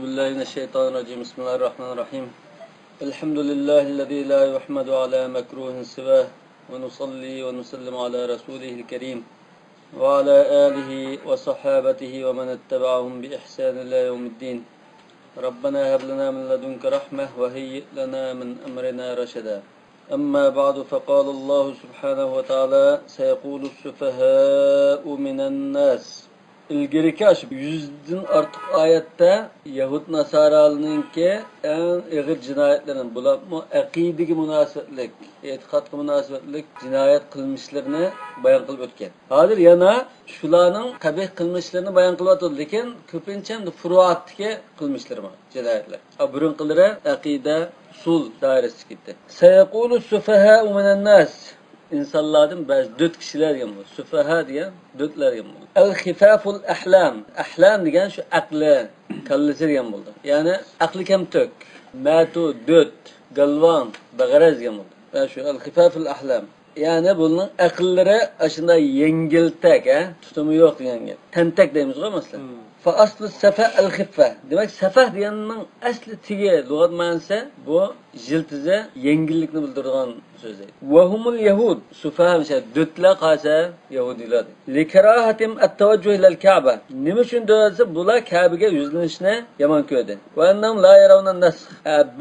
Euzubillahimineşşeytanirracim. Bismillahirrahmanirrahim. Elhamdülillahi'llezî la yuhmedu ala mekruhin sivâh ve nusalli ve nusellimu ala rasulihil kerim ve ala alihi ve sahabetihi ve men ettebe'ahum bi ihsan ila yevmiddin. Rabbena heb lena min ledunke rahmeh ve heyyi lena min emrina reşeda. Amma ba'du fekâlallahu subhanahu ve teâlâ seyekûlu's-süfehâ'u minen nâs. İlgeriki aşıp yüzden artık ayette Yahud Nasaralı'nınki en ağır cinayetlerin bulanma akideki münasebetlik, etikatlı münasebetlik cinayet kılmışlarını bayan kılıp ötken. Hazır yana şularının kabih kılmışlarını bayan kılıp ötken, lekin köpünçen de furuattaki kılmışları var cinayetler. Burun kılırı akide, usul dairesi gitti. Seyekûlu's-süfehâ'u minen nâs. İnsanlardan bazı dört kişiler yanılır. Süfaha diye dörtler yanılır. El-khifaful ahlam. Ahlam diyen şu aklı, kallisi yanılır. Yani aklı kemtök. Matu, dört, galvan, bağırız yanılır. Yani şu el-khifaful ahlam. Yani bunun akılları aşında yengiltek, tutumu yok yengil. Tentek deyimiz o mesela. Fa aslı sefah el-khiffa. Demek sefah diyenin asli tige, lügat manası bu jiltize yengillikni bildirgan sözü. Ve humul yahud. Sufaha mesela dötle kasa Yahudiler. Likerahatim et-teveccuh ilel Ka'be. Nima uchun döse bular Ka'bega yuzlanishni yaman ko'rdi. Va annam la yarawna nas.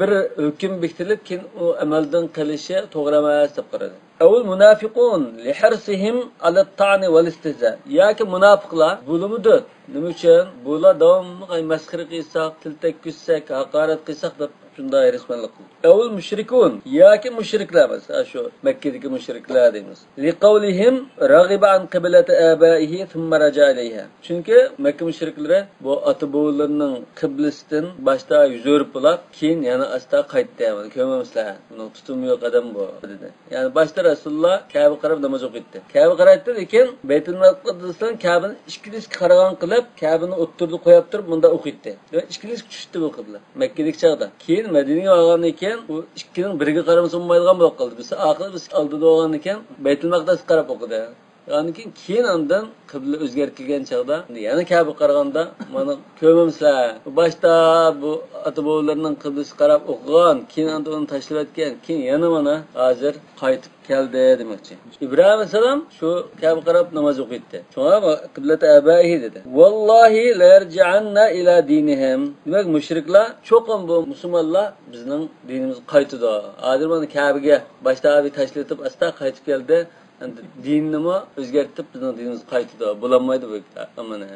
Bir hukm bektilib keyin u amaldan qilishi to'g'ri emas deb qaradi. Avul munafiqun li hirsihim ala at-ta'n wal istihza. Yoki munofiqlar bulumi döt. Nima uchun bular davomli masxara qilsak, til tekkizsak, haqorat qilsak deb shunday resmanlik qildi. Avul mushrikun yoki mushriklar mesela şu Mekke'deki mushriklar deymiz. Li qawlihim raghiba an qiblati abaihi thumma raja ilayha. Çünkü Mekke mushrikleri bu ata-bobolarının qiblasidan başta yüz o'rib bo'lib, keyin yana asta qaytdi. Ko'rmaysizlar. Buni tutumu yo'q adam bu dedi. Yani başta Rasulullah Ka'ba qarab namoz o'qitdi. Ka'ba qaraydi, lekin Baytul Maqdisdan Ka'bani ikkilis qaragan qilib, Ka'bani o'ttirdi qo'yib turib, bunda o'qitdi. Ve ikkilis tushdi bu qibla. Mekke'deki chaqda. Keyin Medine'ye olgan ekan, u ikkinin biriga qaramasa bo'lmaydigan bo'lib qoldi. Biz oxiri biz oldida olgan ekan, Baytul Maqdis qarab o'qidi. Yani keyin ondan qibla o'zgartirilgan chaqda, yana Ka'ba qaraganda, mana ko'rmamsizlar. Başta bu ata-bobolarning qiblasi qarab o'qigan, keyin uni tashlab etgan, keyin yana mana hozir qaytib keldi demoqchi. İbrahim alayhisalom şu Ka'ba qarab namoz o'qitdi. Shunga qiblati abaihi dedi. Vallahi la yarji'anna ila dinihim. Demak mushriklar cho'qim bu musulmonlar bizning dinimiz qaytidi. Hozir mana Ka'baga başta abi tashlatib asta qaytib keldi. Dinimi o'zgartib bizning dinimiz qaytidi. Bo'lamaydi bu amana.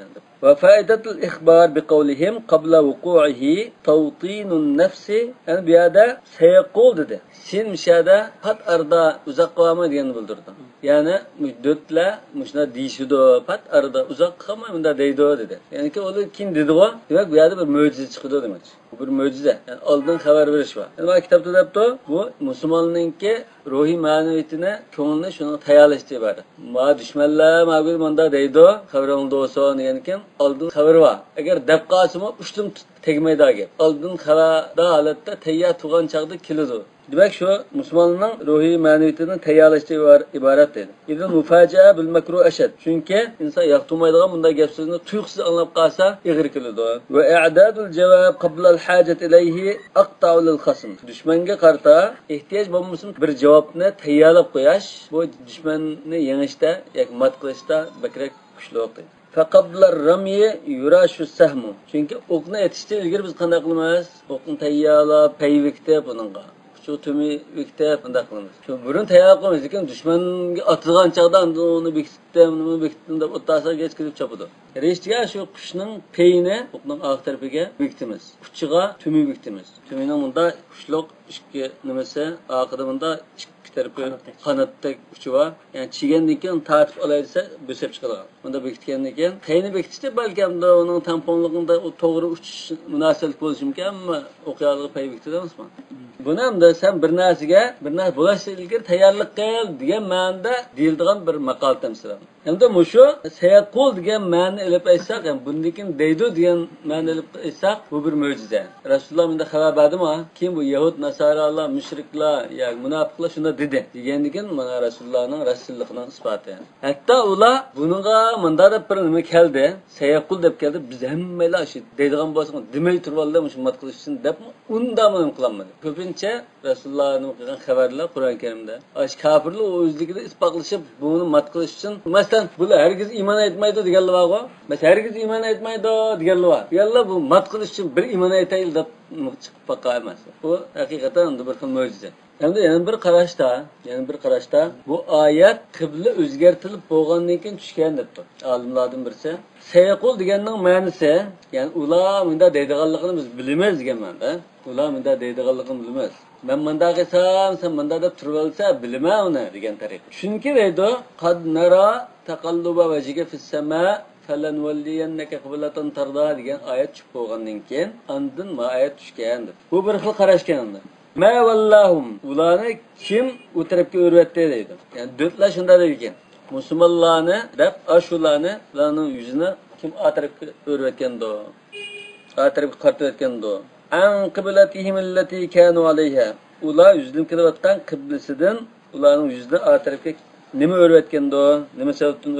Va faidatul ikhbar bi qawlihim qabla wuqu'ihi tawtinun nafsi. Yani bu yerda sayqul dedi. Sen mishada pat arda uzoq qolmay deganni bildirdi. Yani müddetla muşuna deyişidi, pat arada uzak qolmay bunda deydi dedi. Yani ki onu kim dedi o? Demek bu yerda bir mo'jiza chiqdi demek. Bu bir mo'jiza. Yani oldin xabar berish var. Yani bu kitobda debdi bu musulmonninki ruhiy ma'naviyatini ko'ngilni shuni tayyorlashga iborat. Ma dushmanlar ma'gul bunda deydi, xabaringda bo'lsin degan ekan, oldin xabar var. Agar deb qolsa ushtim tegmaydi gap. Oldin xabarda holatda tayyor turgan chaqda keladi. Demek şu Müslümanın ruhi maneviyatını tayyorlashga iborat dedi. İdan mufajaa bil makruh ashad. Çünkü insan yaqtumaydigan bunday gap so'zni tuyuqsiz anlab qolsa ig'ir keladi. Ve i'dadul javob qabla al hajat ilayhi aqta'u lil khasm. Dushmanga qarta ehtiyoj bo'lmasin bir javobni tayyorlab qo'yash bu dushmanni yengishda yoki mat qilishda bakrak kuchli o'qdi. Faqablar ramyi yurashu sahmu. Çünkü o'qni etishdan ilgari biz qanday qilamiz? O'qni tayyorlab, payvikda buningga şu tümü viktep bunday qilamiz. Şu burun tayyor qilamiz, lekin dushmanga otilgan chaqda uni bekitdim deb o'tasa geç kirib chopadi. Reshtiga shu qushning peyini o'qning oq tarafiga bekitamiz. Uchiga tümü bekitamiz. Tümüning bunda qushliq ikki nimasi, oqida bunda ikki tarafi qanotdek uchi bor. Yani chigandan keyin tartib olaysa bo'sab chiqadi. Bunda bekitgandan keyin peyini bekitishda balkamda uning tamponligida to'g'ri uchish munosabat bo'lishi mumkin, ammo o'qiyolg'i pey bekitadimizmi? Buni hamda sen bir narsa bo'lishga ilgari tayyorlik qil degan ma'noda deyiladigan bir maqol tamsil. Hem de muşu seyakul diyen ma'ni ilip aytsak, yani bundakin deydu diyen ma'ni ilip aytsak bu bir mo'jiza. Rasululloh bunda xabar berdimi? Kim bu Yahud, Nasaralar, müşriklar, ya munofiqlar shunda dedi. Degandikin mana Rasulullohning rasulligining isboti. Hatta ular bunga munda deb bir nima keldi, seyakul deb keldi. Biz hammalar shu deydigan bo'lsak, demay turib oldi, shu mat qilish uchun deb undamini qilmadi. Ko'pincha Rasulullohning qilgan xabarlar Qur'on Karimda. Ash kafirlar o'zligida isbotlashib, buni mat qilish uchun masalan bular herkes iman etmaydi deganlar var. Mesela herkes iman etmaydi deganlar var. Deganlar bu mat qilish uchun bir iman etaylik deb chiqib baqa emas. Bu haqiqatan bir xil mo'jiza. Endi yana bir qarashda bu oyat qibla o'zgartirilib bo'lgandan keyin tushgan debdi. Olimlardan birisi sayqul deganning ma'nosi, ya'ni ular bunda deydiganligini biz bilamiz degan ma'noda. Ular bunda deydiganligini bilamiz. Men bunda qilsam, sen bunda deb turib olsa bilaman uni degan tariqa. Chunki deydi, qad nara taqalluba wajhiga fis sama falan walliyannaka qiblatan tarda degan oyat chiqib bo'lgandan keyin andin ma oyat tushgan deb. Bu bir xil qarashgan unda. Ma vallahum ularni kim u tarafga o'rvatdi deydi. Yani dörtlar shunda deydi. Musulmonlarni deb ashularni, ularning yuzini kim o tarafga o'rvatgandi? O tarafga qartatgandi. An qiblatihim allati kanu alayha. Ular yuzini qilayotgan qiblasidan ularning yuzini o tarafga nima o'rvatgandi? Nima sababdan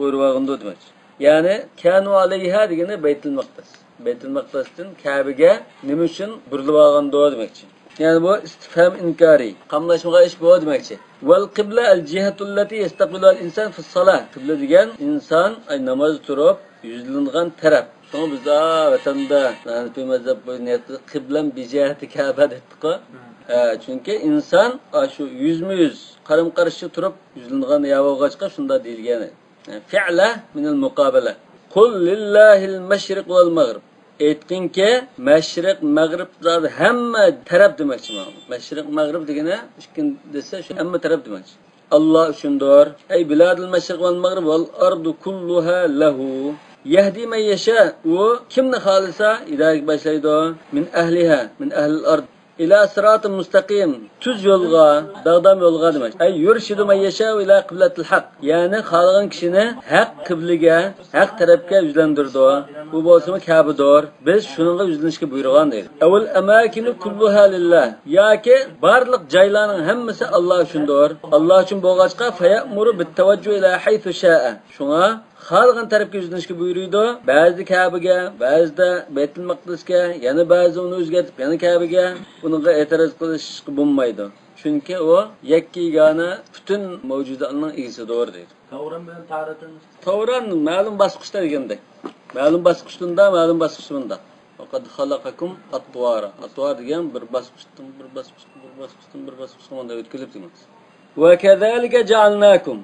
o'rvag'indi demoqchi. Yani kanu alayha degani Baytul Maqdis. Baytul Maqdisdan Ka'baga nima uchun burilib olgandi demoqchi. Yani bu istifham inkari. Qamlashmaga ish bu demoqchi. Val qibla al jihatu allati yastaqbilu al insan fi salah. Qibla degan inson namoz turib yuzlangan taraf. So'ng bizda vatanda Hanifi mazhab bo'yicha qiblan bi jihati Ka'ba deydiq. Chunki inson shu yuzma-yuz qaram-qarshi turib yuzlangan yavog'achqa shunda deyilgan. Fi'la min al muqabala. Qul lillahi al mashriq wal maghrib. Aytqinki mashriq mag'rib zodi hamma taraf demoqchi men. Mashriq mag'rib degani ishkin desa shu hamma taraf demoqchi. Alloh uchundir. Ey biladul mashriq wal mag'rib wal ardu kulluha lahu. Yahdi man yasha. U kimni xolisa hidayat boshlaydi min ahliha, min ahli al-ard ila siratin mustaqim. Tuz yo'lga, dag'dam yo'lga demak. Ay yurshidu man yasha ila qiblatil haq. Ya'ni xolgan kishini haq qibliga, haq tarafga yuzlandirdi. Bu bo'lsa Ka'badir. Biz shuningga yuzlanishga buyurgan deydi. Avval amakinu kulluha lillah. Yoki barliq joylarning hammasi Alloh uchundir. Alloh uchun bo'lg'achqa fayamuru bit tavajjuh ila haythu sha'a. Shunga xalqan tarafga yuzlanishga buyuruydi. Ba'zi Ka'baga, ba'zida Baytul Maqdisga, yana ba'zi uni o'zgartib, yana Ka'baga. Bunga e'tiroz qilishga bo'lmaydi. Chunki u yakkigona butun mavjudotning egasidir deydi. Tavron bilan ta'rifimiz. Tavron ma'lum bosqichda deganda. Ma'lum bosqichda, ma'lum bosqichda. Faqat xalaqakum atwara. Atwar degan bir bosqichdan bir bosqichga manda o'tkazib demak. Va kazalika ja'alnakum.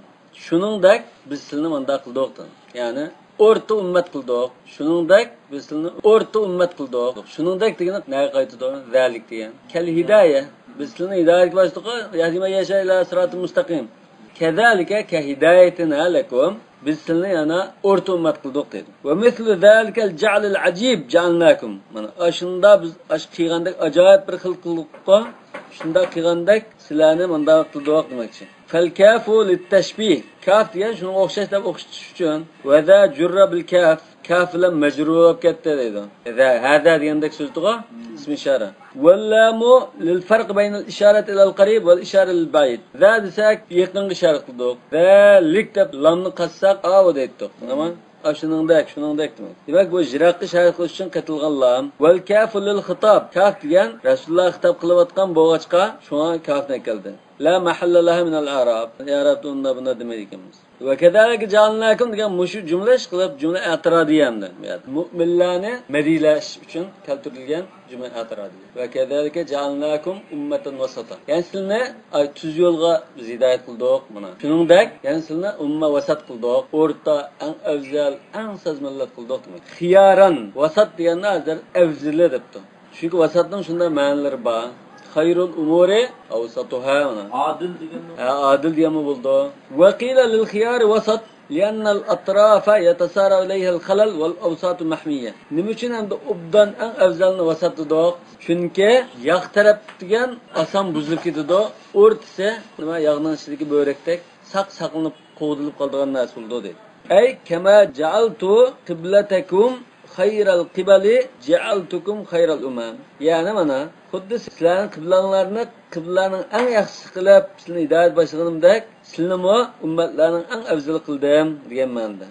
Shuningdek biz sizni manda qildik. Ya'ni o'rta ummat qildik. Shuningdek biz sizni o'rta ummat qildik. Shuningdek degani nega qaytadi? Zalik degan. Kal hidayah. Biz sizni hidayatga boshladiq. Yahdi yasha ila siratal mustaqim. Kazalika ka hidayatina lakum. Biz sizni yana o'rta ummat qildik dedi. Va mislu zalikal ja'lil ajib ja'alnakum. Mana ashunda biz ash qilgandek ajoyib bir xil qildik. Shunda qilgandek sizlarni manda qildik demoqchi. Fal kafu lit tashbih. Kaf degan shunga o'xshash deb o'xshatish uchun va za jurra bil kaf. Kaf bilan majrur bo'lib ketdi deydi. Hada degandek so'zdiga ism ishora. Wallamu lil farq baynal isharat ila al qarib wal ishara lil ba'id. Za desak yaqinga ishora qildik. Zalik deb lamni qassak a deydik. Tamam? Shuningdek demak. Demak bu jiroqqa sharh qilish uchun qatilgan lam. Wal kafu lil khitab. Kaf degan Rasululloh xitob qilayotgan bo'g'achqa shunga kafni keldi. La mahalla laha min al-arab. Arabda unda bunda demaydigimiz. Va kadalika ja'alnakum degan mushu jumla qilib jumla i'tirodiyamdir. Mu'minlarni madilash uchun keltirilgan jumla i'tirodiy. Va kadalika ja'alnakum ummatan wasata. Yani sizni tuz yo'lga biz hidayat qildik buni. Shuningdek, yani sizni umma vasat qildik. O'rta, eng afzal, eng sazmanlat qildik demak. Xiyaran, vasat deganlar azar afzili debdi. Chunki vasatning shunday ma'nolari bor. Hayrul umuri awsatuha. Adil degan. Adil degani bo'ldi. Va qila lil khiyar wasat lianna al atrafa yatasara ilayha al khalal wal awsat mahmiya. Nima uchun endi obdan eng afzalni vasat dedik? Chunki yoq taraf degan oson buzilib ketadi. O'rtasi nima yog'ning ichidagi bo'rakdek saqlanib qo'dilib qolgan narsa bo'ldi dedi. Ay kama ja'altu qiblatakum khayral qibali ja'altukum khayral umam. Ya'ni mana xuddi sizlarning qiblanglarni qiblaning eng yaxshisi qilib sizlarni hidoyat boshlaganimdek, sizlarni ummatlarning eng afzal qildim degan ma'noda.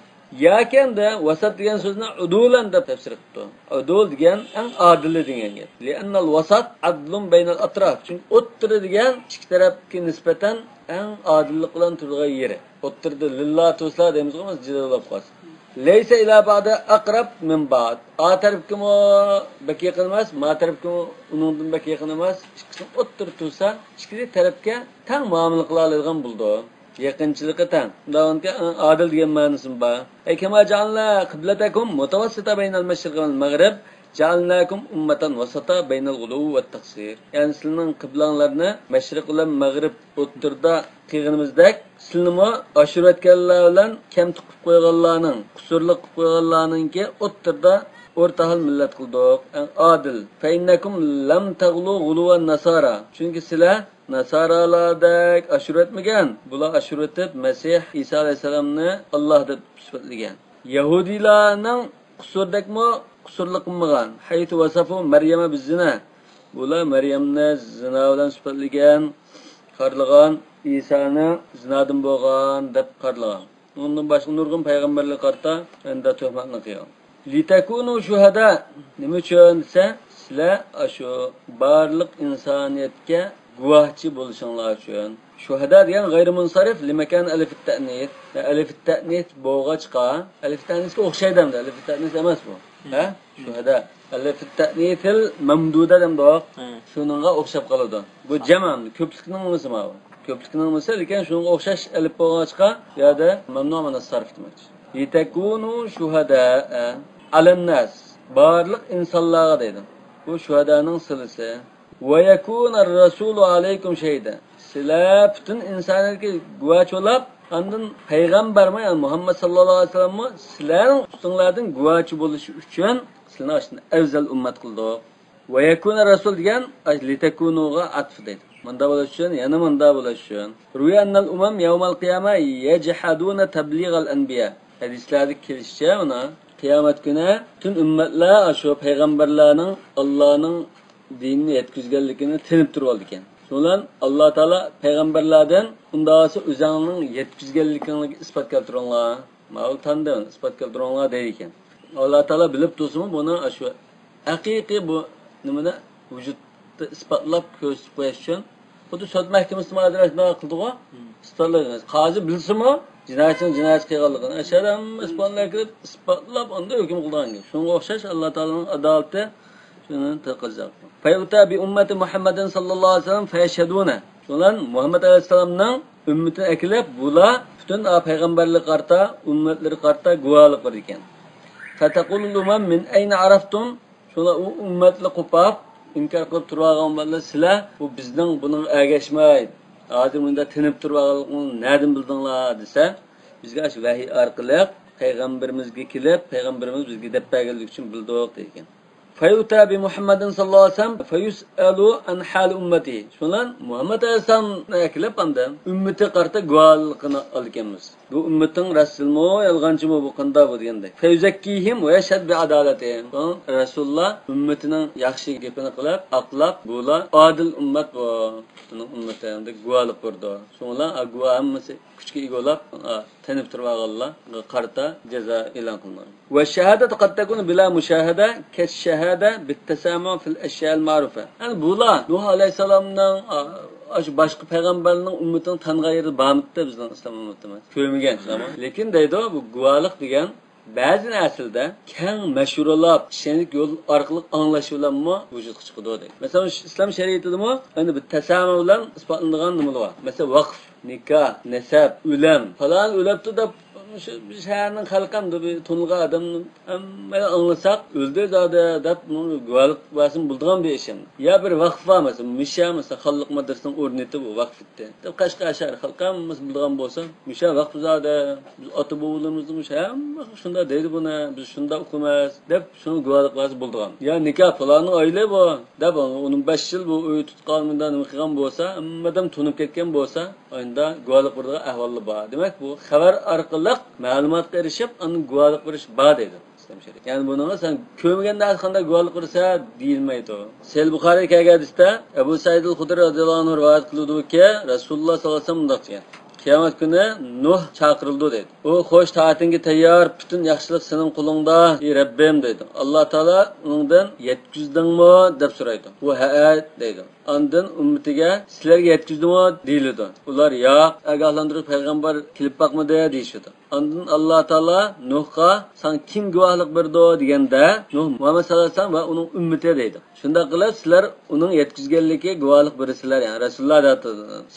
Yakanda vasat degan so'zni udulan deb tafsir qildi. Udul degan eng adil degan gap. Li'annal vasat adlun baynal atraf. Chunki o'ttiri degan ikki tarafga nisbatan eng adillik bilan turgan yeri. O'ttirdi lillah tusla deymiz ama jidalab qolsin. Laysa ila ba'da aqrab min ba'd. A tarafga mo bak yaqin emas, ma tarafga uningdan bak yaqin emas. Ikkisini o'ttir tursa, ikki tarafga teng muomala qila oladigan bo'ldi. Yaqinchiligi teng. Undaqki adil degan ma'nosi bor. Ay kama ja'alna qiblatakum mutawassita baynal mashriq wal maghrib ja'alnakum ummatan wasata baynal ghuluw wat taqsir. Yani sizning qiblanglarni mashriq bilan mag'rib o'ttirda qilganimizdek, sizlarni ashratganlar bilan kam tuqib qo'yganlarning, qusurlik qilib qo'yganlarningki o'ttirda o'rta xil millat qildik. Adil. Fa innakum lam taghlu ghuluwan nasara. Chunki sizlar Nasaralardek aşuretmegen. Bular aşuretip Mesih İsa Aleyhisselam'ını Allah deb sifatlagan. Yahudilarning qusurdakmi qusurlik qilmagan. Haytu vasafu Maryama bizina. Bular Maryamni zina bilan sifatlagan, qarlagan, İsa'ni zinadan bo'lgan deb qarlagan. Undan boshqa nurg'un payg'ambarlar qarta endi tuhmatni qilgan. Litakunu shuhada. Nima uchun desa, sizlar shu barliq insoniyatga guvohchi bo'lishinglar uchun. Shuhada degan g'ayri munsarif limakan alif ta'nis. Alif ta'nis bo'g'achqa, alif ta'nisga o'xshaydi hamda. Alif ta'nis emas bu. Ha? Shuhada. Alif ta'nisil mamduda demda. Shuningga o'xshab qoladi. Bu jam' ko'plikning nimasi bu? Ko'plikning nimasi, lekin shunga o'xshash alif bo'g'achqa yoda mamnu mana sarf demakdir. Litakunu shuhada alannas. Barliq insonlarga deydi. Bu shuhadaning silasi. Ve yekunar rasulu aleykum şeyde. Sizlar bütün insoniyatga guvoh bo'lib, ondan payg'ambar yani Muhammed sallallohu alayhi vasallam sizlarning ustinglardan guvohchi bo'lishi uchun sizlarni ashuni afzal ummat qildik. Ve yekunar rasul degan litakunuga atf deydi. Manda bo'lish uchun, yana manda bo'lish uchun. Ru'yannal umam yawmal qiyama yajhaduna tablighal anbiya. Hadislarda kelishicha mana qiyomat kuni bütün ummatlar shu payg'ambarlarning Allohning dinni yetkizganligini tinib turib oldi ekan. Shundan Alloh taolo payg'ambarlardan undasi o'zingning yetkizganligini isbot keltiringlar. Ma'lum tandan isbot keltiringlar deydi ekan. Alloh taolo bilib tursinmi buni shu haqiqiy bu nimada vujudda isbotlab ko'rsatib qo'yish uchun xuddi sud mahkamasida adresh qildi-ku. Isbotlagan. Qozi bilsinmi jinoyatchini jinoyat qilganligini ashadam isbotlab unda hukm qilgan. Shunga o'xshash Alloh taoloning adolati shuni taqizaq. Fayuta bi ummati Muhammadin sallallohu alayhi vasallam fayashhaduna. Şundan Muhammed aleyhisselamның ümmetini ekilib, bular bütün payg'ambarlik qarta, ummatlar qarta guvohlik berdi ekan. Fataqulul umam min ayna araftum? Şular u ummatni qo'pab, inkor qilib turgan ummatlar sizlar bu bizning buning ergashmaydi. Hozir bunda tinib turganligini nereden bildinglar desa, bizga shu vahiy orqali payg'ambarimizga kelib, payg'ambarimiz bizga deb berganlik uchun bildik degan. Fayuta bi Muhammadin sallallahu aleyhi ve sellem fayus'alu an hal ummati. Şundan Muhammed aleyhisselam'ni eklep andan ümmeti qarta guvohligini olganmiz. Bu ummetin rasulmi yolg'onchimi bu qanday bu deganda. Fayuzakkihim va yashhad bi adolatihim. Rasululloh ummetining yaxshi gapini qilib, aqlab, bular adil ummat bu. Uning ummatida guvohlik berdi. Shundan guvohimiz kuchga egolab tanib turganlar qarta jazo e'lon qilindi. Va shahadatu qad takunu bila mushahada kash-shahada bit-tasamu fil ashya' al-ma'rufa. Yani bular Nuh alayhisalomning boshqa payg'ambarning ummatining tangan yeri bormidi bizning islom ummatimiz. Ko'rmagan ama. Lekin deydi bu guvohlik degan ba'zi aslida keng mashhurlab kishilik yo'l orqali anglash bilanmi vujudga chiqadi deydi. Masalan, islom shariatidami endi bu tasamu bilan isbotlanadigan nimalar bor. Masalan, vaqf, nikah, nasab, o'lim falan o'labdi deb biz şəhərinin xalqandı bir tunulğan adamın amma anlasak öldü zade dep bunu guvalık basın bulduğan bir işim. Ya bir vakf var mesela Mişa mesela xalq madrasasının orneti bu vakfitde. Dep Qashqar xalqamız bulduğan bolsa Mişa vakf zade biz ata boğularımızın hamma şunda deydi buna biz şunda okumayız dep şunu guvalık basın bulduğan. Ya nikah falanın aile bu dep onun 5 yıl bu öy tutqanından qilgan bolsa ammadan tunib ketgan bolsa oyunda guvalık burada ahvallı var. Demek bu xabar orqali ma'lumotga erishib uni guvohlik berish bor deydi islom shariati. Ya'ni buni sen ko'maganda qanday guvohlik bersa deyilmaydi. Sahih Buxoriy kelgan hadisda Abu Said al-Xudri radhiyallohu anhu rivoyat qiluvdiki, Rasululloh sollallohu alayhi vasallam bunday degan. Qiyomat kuni Nuh chaqirildi dedi. O xo'sh taatinga tayyor, butun yaxshilik sening qo'lingda, ey Rabbim dedi. Alloh taolo undan yetkizdingmi deb so'raydi. U ha dedi. Ondan ummatiga sizlarga yetkizdimi deyiladi. Ular yo'q, ogohlantirib payg'ambar kelib boqmadi deyishdi. Ondan Alloh taolo Nuhga sen kim guvohlik berdi deganda Nuh Muhammad sallallohu alayhi vasallam va uning ummati deydi. Shunda qilib sizlar uning yetkizganligiga guvohlik bersizlar, ya'ni Rasululloh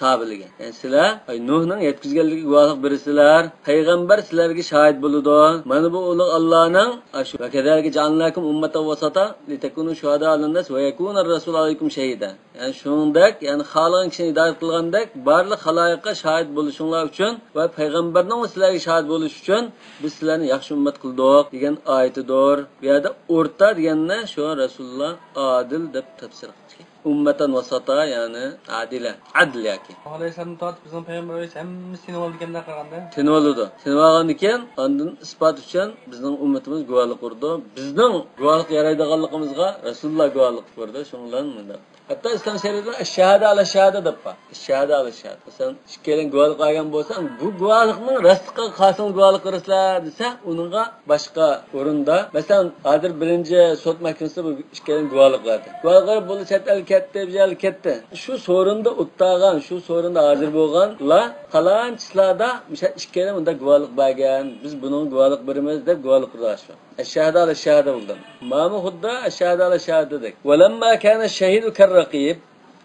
sahobalariga. Ya'ni sizlar Nuhning yetkizganligiga guvohlik bersizlar, payg'ambar sizlarga shohid bo'ladi. Mana bu ulug' Allohning ashu va kadalika ja'alnakum ummatan wasata litakunu shuhada 'alan-nas va yakuna ar-rasul alaykum shahida. Yani shuningdek, yani xalqning kishini hidoyat qilgandek, barliq xaloyiqqa shohid bo'lishinglar uchun va payg'ambarning sizlarga shohid bo'lish uchun biz sizlarni yaxshi ummat qildik degan oyatidir. Bu yerda o'rta deganni shu Rasululloh adil deb tafsir qilgan. Ummatan vasata yani adila, adl yoki. Alayhisalom tortib bizning payg'ambarimiz hammasi sinib olgandan qaraganda. Sinib oldi. Sinib olgan ekan, ondan isbot uchun bizning ummatimiz guvohlik qildi. Bizning guvohlik yaraydiganligimizga Rasululloh guvohlik berdi. Shundan bunda. Hatta İslam şeriatida shahada ala shahada deb bor. Shahada ala shahada. Sen ikkalin guvohlik olgan bo'lsan, bu guvohlikning rostga qasim guvohlik qilsizlar desa, uningga boshqa o'rinda, masalan, hozir birinchi sud mahkamasida bu ikkalin guvohlik qiladi. Guvohlik bo'ldi chet el ketdi, bijal ketdi. Shu so'rinda o'ttagan, shu so'rinda hozir bo'lganlar qalanchilarda o'sha ikkalin unda guvohlik bergan. Biz buning guvohlik beramiz deb guvohlik qilishdi. Shahada ala shahada bo'ldi. Mana xuddi shahada ala shahada dedik. Walamma kana shahidu karraqib.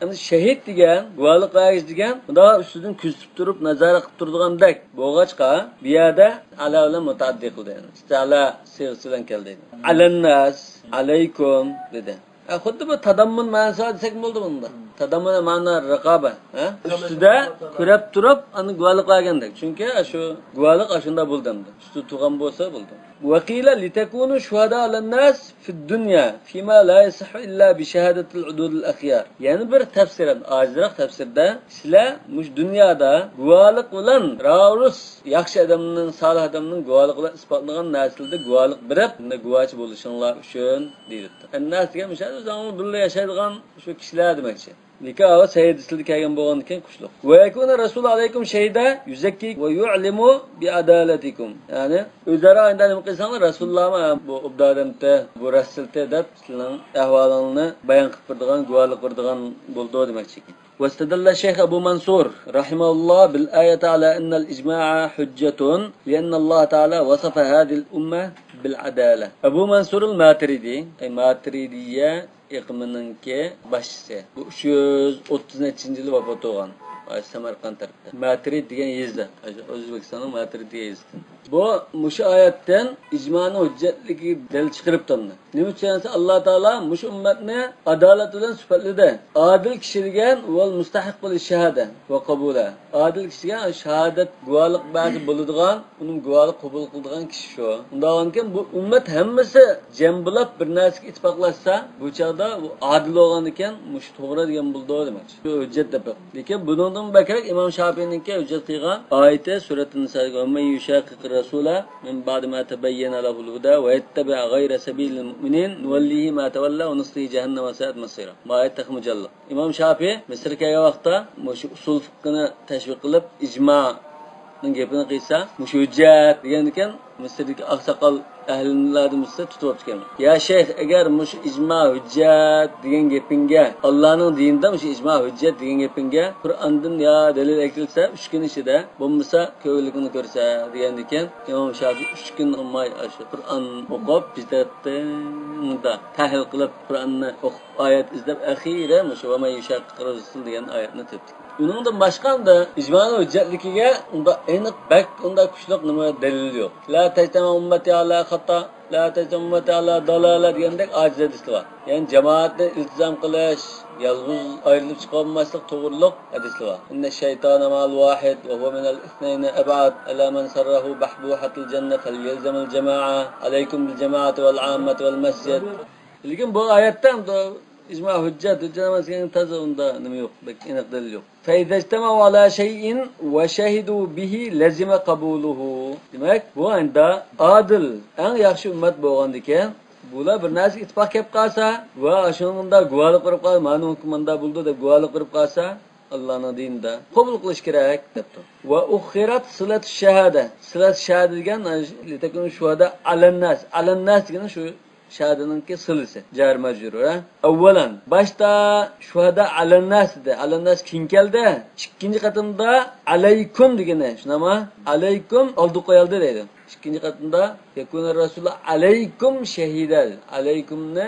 Endi shahid degan, guvohlik berish degan, bunda ustidan kuzatib turib, nazorat qilib turgandek bo'lg'achqa, bu yerda ala bilan mutaaddi qildi. Istala silsilan keldi. Alannas alaykum dedi. Xuddi bu tadammun ma'nosi desak bo'ldi bunda. Tadammun ma'no raqoba, ha? Ustida ko'rib turib, ani guvohlik qilgandek. Chunki shu guvohlik shunda bo'ldimdi. Usti tug'an bo'lsa bo'ldi. Waqila litakunu shuhada alan-nas fid-dunya fima la yasihhu illa bi shahadati al-udul al-akhyar. Yani bir tafsiran, ojizroq tafsirda sizlar mush dunyoda guvohlik bilan raus yaxshi odamning, solih odamning guvohlik bilan isbotlagan narsalarda guvohlik berib, bunda guvohchi bo'lishinglar uchun deydi. Annas degan o'sha zaman birga yashaydigan shu kishilar demakchi. Nikah sayyidislik kelgan bo'lgan ekan qushliq. Va yakuna rasul alaykum shahida yuzakki va yu'limu bi adalatikum. Ya'ni o'zaro aynan nima qilsanglar Rasululloh bu obdadamda bu rasulda deb sizlarning ahvolingni bayon qilib beradigan, guvohlik beradigan bo'ldi demoqchi. واستدل الشيخ أبو منصور رحمه الله بالآية على أن الإجماع حجة لأن الله تعالى وصف هذه الأمة بالعدالة. أبو منصور الماتريدي أي ماتريدية iqminninki başçısı. Bu 330 yılı vafot olgan. Samarqand tarafda. Matrid degan yezda. O'zbekistonning Matrid degan yezda. Bu mushu oyatdan ijmoni hujjatligi dalil chiqarib turdi. Nima uchun Alloh taolo mushu ummatni adolat bilan sifatladi. Adil kishi degan val mustahiq bo'l shahada va qabula. Adil kishi degan shahodat guvohlik ba'zi bo'ladigan, uning guvohlik qabul qiladigan kishi shu. Undan bu ummat hammasi jambilab bir narsaga ittifoqlashsa, bu chaqda bu adil bo'lgan ekan, mushu to'g'ri degan bo'ldi demak. Shu hujjat deb. Lekin bundan bakrak İmam Shafi'ninki hujjat qilgan oyati surat an-Niso'ga "Men yushaqiq rasula min ba'di ma tabayyana lahul huda va yattabi' ghayra sabilil mu'minin nuwallihi ma tawalla wa nuslihi jahannama wa sa'at masira." Oyat mujalla. İmam Shafi Misrga kelgan vaqtda shu usul fiqhini tashviq qilib ijmo'ning gapini qilsa, shu hujjat degan ekan, Misrdagi oqsoqol ahlinlarimizni tutib o'tgan. Ya shayx, agar mush ijmo hujjat degan gapinga, Allohning dinida mush ijmo hujjat degan gapinga Qur'ondan ya dalil kelsa, 3 kun ichida bo'lmasa ko'pligini ko'rsa degan ekan, Imom Shafiy 3 kun olmay shu Qur'on o'qib, bidatda tahlil qilib Qur'onni o'qib oyat izlab axira mush va may yushaqiq rasul degan oyatni topdi. Uningdan boshqanda ijmoning hujjatligiga unda aniq bak unda kuchliq nima dalil yo'q. La tajtama ummati ala xata, la tajtama ummati ala dalala degandek ojiz hadislar bor. Ya'ni jamoatni iltizom qilish, yolg'iz ayrilib chiqolmaslik to'g'riliq hadislar bor. Inna shaytona ma'al wahid va huwa min al-ithnayni ab'ad ala man sarrahu bahbuhatil jannah falyalzam al-jama'a alaykum bil jama'ati wal 'ammati wal masjid. Lekin bu oyatdan icma hüccet emasken taze onda nima yo'q, aniq dalil yo'q. Fa iza ijtama'u ala shay'in wa shahidu bihi lazima qabuluhu. Demak, bu anda adil, eng yaxshi ummat bo'lgandikan, bular bir narsa ittifoq kelib qolsa va shunda guvohlik qilib qolsa, mana hukmanda bo'ldi deb guvohlik qilib qolsa, Allohning dinida qabul qilish kerak debdi. Va ukhirat silatu shahada. Silatu shahada degan litakun shuhada alannas degan shu shahadanınki sılысы, jar majrur. Avvalan, başta shuhada alannas-da, alannas kim keldi? İkinci qatımda alaykum degene, shunama alaykum oldi qo'yildi deydi. İkinci qatımda yakuna rasulullah alaykum shahida. Alaykumni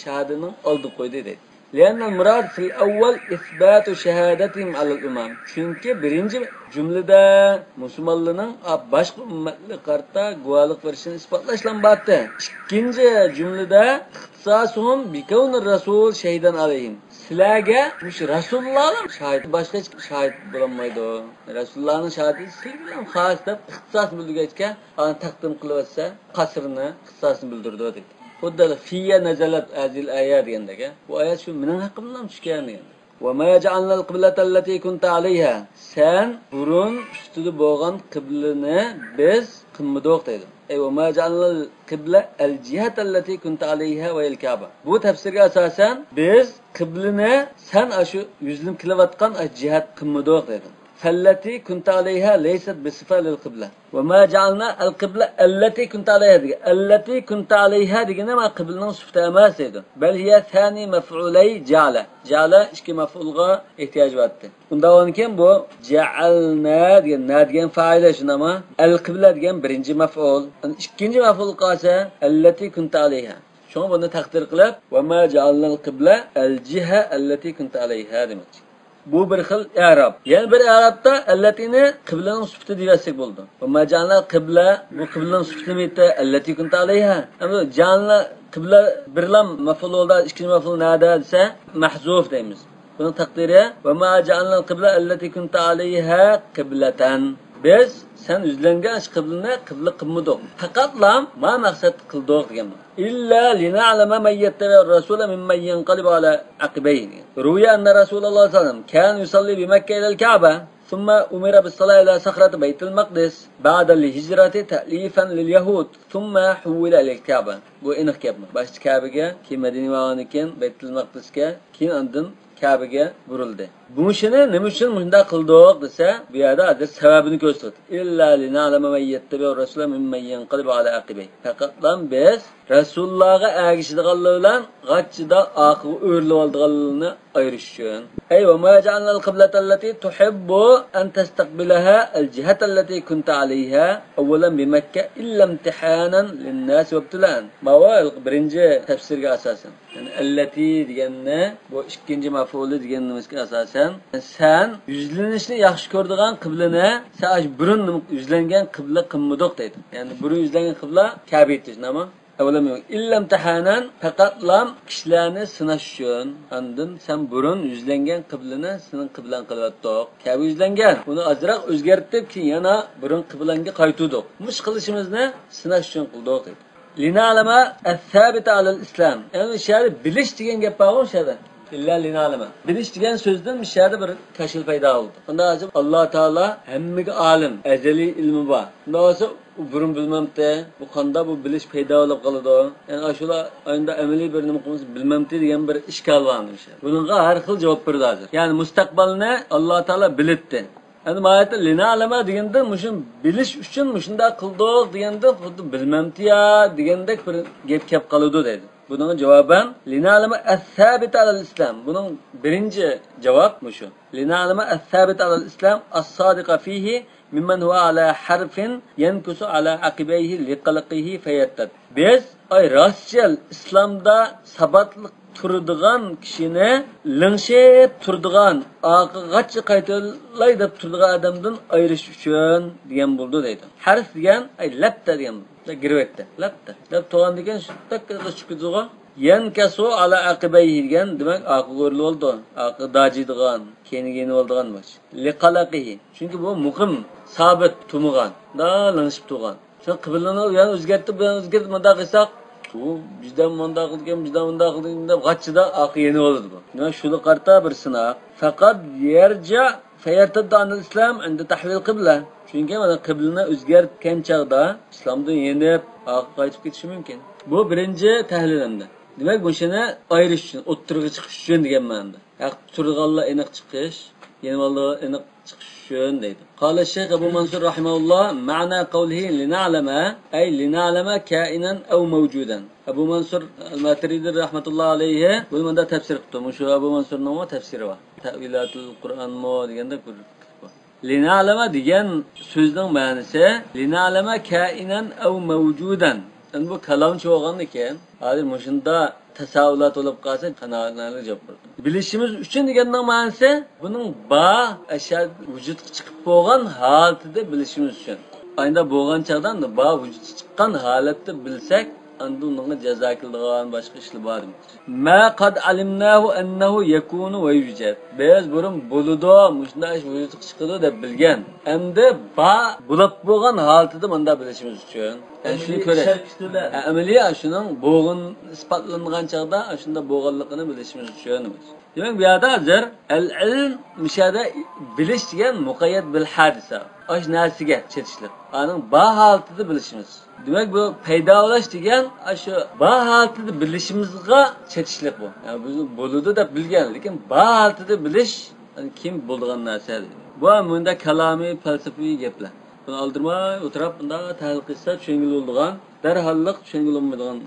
shahadanın oldi qo'ydi deydi. لأن المراد في الأول إثبات شهادتهم على الإمام. Çünkü birinci cümlede Müslümanlığının başka ümmetli kartta guvalık verişini ispatlaşlan battı. İkinci cümlede ihtisasuhum bikavnir Rasul şehiden aleyhim. Sizlerge Resulullah'ın şahit, başka hiç şahit bulanmaydı o. Resulullah'ın şahidi sizlerge khas deb ihtisas bildirgechke takdim kılıverse kasrını ihtisasını bildirdi o dedi. Huddal fiyya nazalat azil ayat degandagi. Bu oyat shu mening haqqimdan tushgan degan. Va ma ja'alna al-qiblata allati kunta 'alayha. Sen burun ustida bo'lgan qiblani biz qilmadik dedi. Va ma ja'alna al-qibla al-jihata allati kunta 'alayha va al-Ka'ba. Bu tafsirga asosan biz qiblani sen ashu yuzlim qilayotgan jihat qilmadik dedi. فالتي كنت عليها ليست بصفة للقبلة وما جعلنا القبلة التي كنت عليها دي. التي كنت عليها دي ما قبلنا صفتها ما سيدو بل هي ثاني مفعولي جعل اشكي مفعولغا احتياج واتي undağın kim bu جعلنا diyen faile şunama القبلة diyen birinci mef'ul ikinci mef'ul qasa التي كنت عليها şunu bunu takdir qilib وما جعلنا القبلة الجهة التي كنت عليها demek. Bu bir xil i'rob. Yani bir i'robda allatini qiblaning sifati deyasak bo'ldi. Va majalna qibla bu qiblaning sifatimi edi allati kunta alayha. Ama janna qibla birlam maf'ulda ikkinchi maf'ul nada desa mahzuf deymiz. Bunun taqdiri va majalna qibla allati kunta alayha qiblatan. Biz sen yüzlengen qibla qilmadik. Faqat lam ma maqsad qildik degan. İlla lina'lama men yettabi ar-rasula mimmen yanqalibu ala aqibayhi. Ruya anna Rasulullah sallallahu aleyhi ve sellem kan yusalli bi Mekke ila al-Ka'ba, thumma umira bis-salati ila sakhrati Baytul Maqdis ba'da al-hijrati ta'lifan lil-yahud, thumma huwila ila al-Ka'ba. Bu aniq gapmi. Başta Ka'baga, keyin Madina ma'onikin Baytul Maqdisga, keyin ondan Ka'baga burildi. Bu ishni nima uchun bunda qildik desa, bu yerda hadis sababini ko'rsatdi. Illa lina'lama men yettabi ar-rasula mimmen yanqalibu ala aqibayhi. Faqatdan biz Rasulullah'a ergişidiganlar bilan g'achchida oqib o'rlib oldiganlarni ayirish uchun. Ay va ma ja'alna al-qiblata allati tuhibbu an tastaqbilaha al-jihata allati kunta 'alayha awwalan bi Makka illa imtihanan lin-nas wa ibtilan. Ma'al birinci tafsirga asosan. Yani allati deganni bu ikkinchi maf'uli deganimizga asosan sen yuzlanishni yaxshi ko'rdigan qiblani sen burun yuzlangan qibla qilmadik deydi. Yani burun yuzlangan qibla Ka'ba etish nima? Avlamıyor. İlla imtihanan faqat lam kişilarni sinash uchun. Andin sen burun yuzlangan qiblani sening qiblan qilyaptiq. Ka'ba yuzlangan. Uni azroq o'zgartirib keyin yana burun qiblanga qaytuvdik. Mush qilishimizni sinash uchun qildik dedi. Lina'lama as-sabita alal-islam. Yani şeri bilish degan gap bor o'shada. İlla lina'lama. Bilish degan so'zdan mishada bir tashil paydo bo'ldi. Unda azib Alloh taolo hammaga olim, azali ilmi bor. Unda olsa burun bilmemdi, bu qanda bu bilish paydo bo'lib qoladi. Yani ashula oyunda amaliy bir nima qilamiz bilmemdi degan bir ishkal bormish. Bunga har xil javob berdi hozir. Yani mustaqbalni Alloh taolo bilibdi. Yani mayatda lina'lama deganda mushun bilish uchun mushunda qildik deganda xuddi bilmemdi ya degandek bir gap kelib qoladi dedi. Bunun cevabın lina'lama as-sabita alal-islam. Bunun birinci cevap şu. Lina'lama as-sabita alal-islam as-sadiqa fihi mimmen huwa ala harfin yankusu ala aqibayhi liqalqihi fayattad. Biz ay rastçıl İslam'da sabatlık turadigan kishini lingshib turadigan, oqigacha qaytolay deb turadigan odamdan ayirish uchun degan bo'ldi deydi. Harf degan ay latta degan. Girvetdi. Latta. Deb to'g'an degan shu takka chiqdiga yankasu ala aqibayhi degan demak oqi ko'rli bo'ldi. Oqi dajidigan, kenigini bo'ldigan bo'sh. Liqalaqihi. Chunki bu muqim, sabit tumugan, da lingshib turgan. Shu qiblani yani o'zgartib manda qilsak, bu bizdan manda qilgan, bizdan manda qilgan deb g'achida oqi yeni bo'ladi bu. Nima shuni qarta bir sinoq. Faqat yarja fayartadda al-islam inda tahvil qibla. Chunki mana qiblani o'zgartgan chaqda islomdan yenib oqi qaytib ketishi mumkin. Bu birinchi tahlilimda. Demak, bu shuni ayirish uchun, o'ttirg'i chiqish uchun degan ma'noda. Haq turg'anlar aniq chiqish, yeni vallar aniq chiqish uchun deydi. Qala Shayx Abu Mansur rahimahulloh, ma'na qawlihi lina'lama ay lina'lama ka'inan aw mawjudan. Abu Mansur al-Maturidi rahmatullohi alayhi bu manda tafsir qildi. Shu Abu Mansurning tafsiri bor. Ta'vilatul Qur'on mo deganda ko'rdik. Lina'lama degan so'zning ma'nosi lina'lama ka'inan aw mawjudan. Yani bu kalamchi bo'lgan ekan, hozir mushunda tasavvulat bo'lib qolsa, qanoatlanib javob berdi. Bilishimiz uchun deganning ma'nosi buning ba ashad vujudga chiqib bo'lgan holatida bilishimiz uchun. Ayda bo'lgan chaqdan ba vujudga chiqqan holatda bilsak, anda unga jazo qiladigan boshqa ishlar bor. Ma qad alimnahu annahu yakunu va yujad. Biz burun bo'ludi, mushunday vujudga chiqadi deb bilgan. Endi ba bo'lib bo'lgan holatida menda bilishimiz uchun. Yani şunu ko'ra. Amaliy shuning bo'g'in isbotlangan chaqda shunda bo'g'inligini bilishimiz uchun. Demak, bu yerda hozir al-ilm mishada bilish degan muqayyad bil hadisa. Osh narsiga chetishlik. Aning ba holatida bilishimiz. Demak, bu paydo bo'lish degan shu ba holatida bilishimizga chetishlik bu. Yani biz bo'ludi deb bilgan, lekin ba holatida bilish kim bo'lgan narsa. Bu bunda kalomiy, falsafiy gaplar. Bunu aldırmay, oturab bunda tahlil qilsa tushungil bo'lgan, darhalliq tushungil bo'lmaydigan.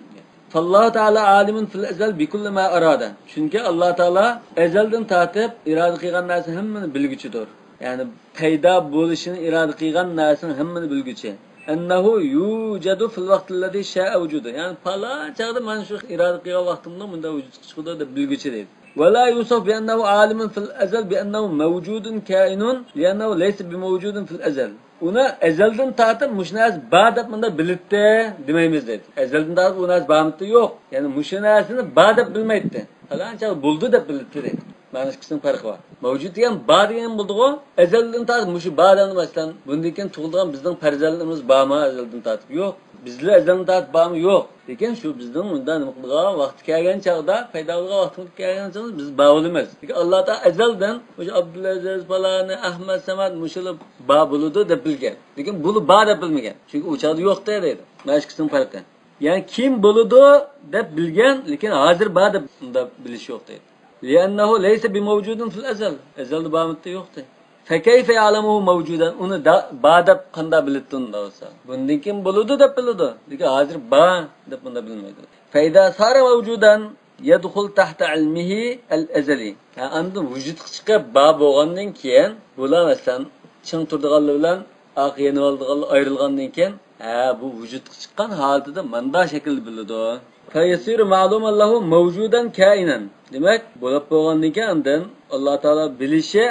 Alloh taala alimun fil azal bi kulli ma arada. Chunki Alloh taala azaldan tatib iroda qilgan narsa hammani bilguchidir. Ya'ni paydo bo'lishini iroda qilgan narsani hammani bilguchi. Annahu yujadu fil vaqtilladi sha'a wujudu. Ya'ni falan chaqda mana shu iroda qilgan vaqtimda bunda vujud chiqadi deb bilguchi deydi. ولا يوصف بأنه عالم في الأزل بأنه موجود كائن لأنه ليس بموجود في الأزل. Ona ezelden tatip muşnaz bağdap mında bilitte demeyimiz dedi. Ezelden tatip unas bağımtı yok. Yani muşnazını bağdap bilmeydi. Falan çal buldu da bilitti dedi. Manış kısım farkı var. Mevcut diyen bağ diyen buldu o. Ezelden tatip muşu bağdan baştan. Bundiken tuğulduğun bizden perzallarımız bağma ezelden tatip yok. Bizler ezelden tatip bağımı yok. Lekin şu bizden bundan mutluğa vakti kelgen çağda, faydalığa vakti kelgen çağda biz bağlımayız. Lekin Allah da ezelden Abdülaziz falan, Ahmet Samat muşulu bağ buludu da bilgen. Lekin bulu bağ da bilmegen. Çünkü uçağı yok deydi. Maş kısım farkı. Yani kim buludu da bilgen, lekin hazır bağ da biliş yok deydi. لأنه ليس بموجود في الأزل. Ezelde bağ mutlu yok deydi. فكيف يعلمه موجودا onu da bağda kanda bilittin da olsa. Bundan kim buludu da buludu. Lekin hazır bağ da bunda bilmeydi. Feyda sara mevcudan yedhul tahta ilmihi el-ezeli. Yani andın vücut çıkıp bağ boğandan keyin bular mesela çın turduğanlar bilan aqiyeni olduğanlar ayrılgandan keyin bu vücut çıkan halde de manda şekil buludu. Fayasiru ma'luman lahu mevcudan kainen. Demek bo'lib bo'lgandan keyin andan Alloh taolo bilishi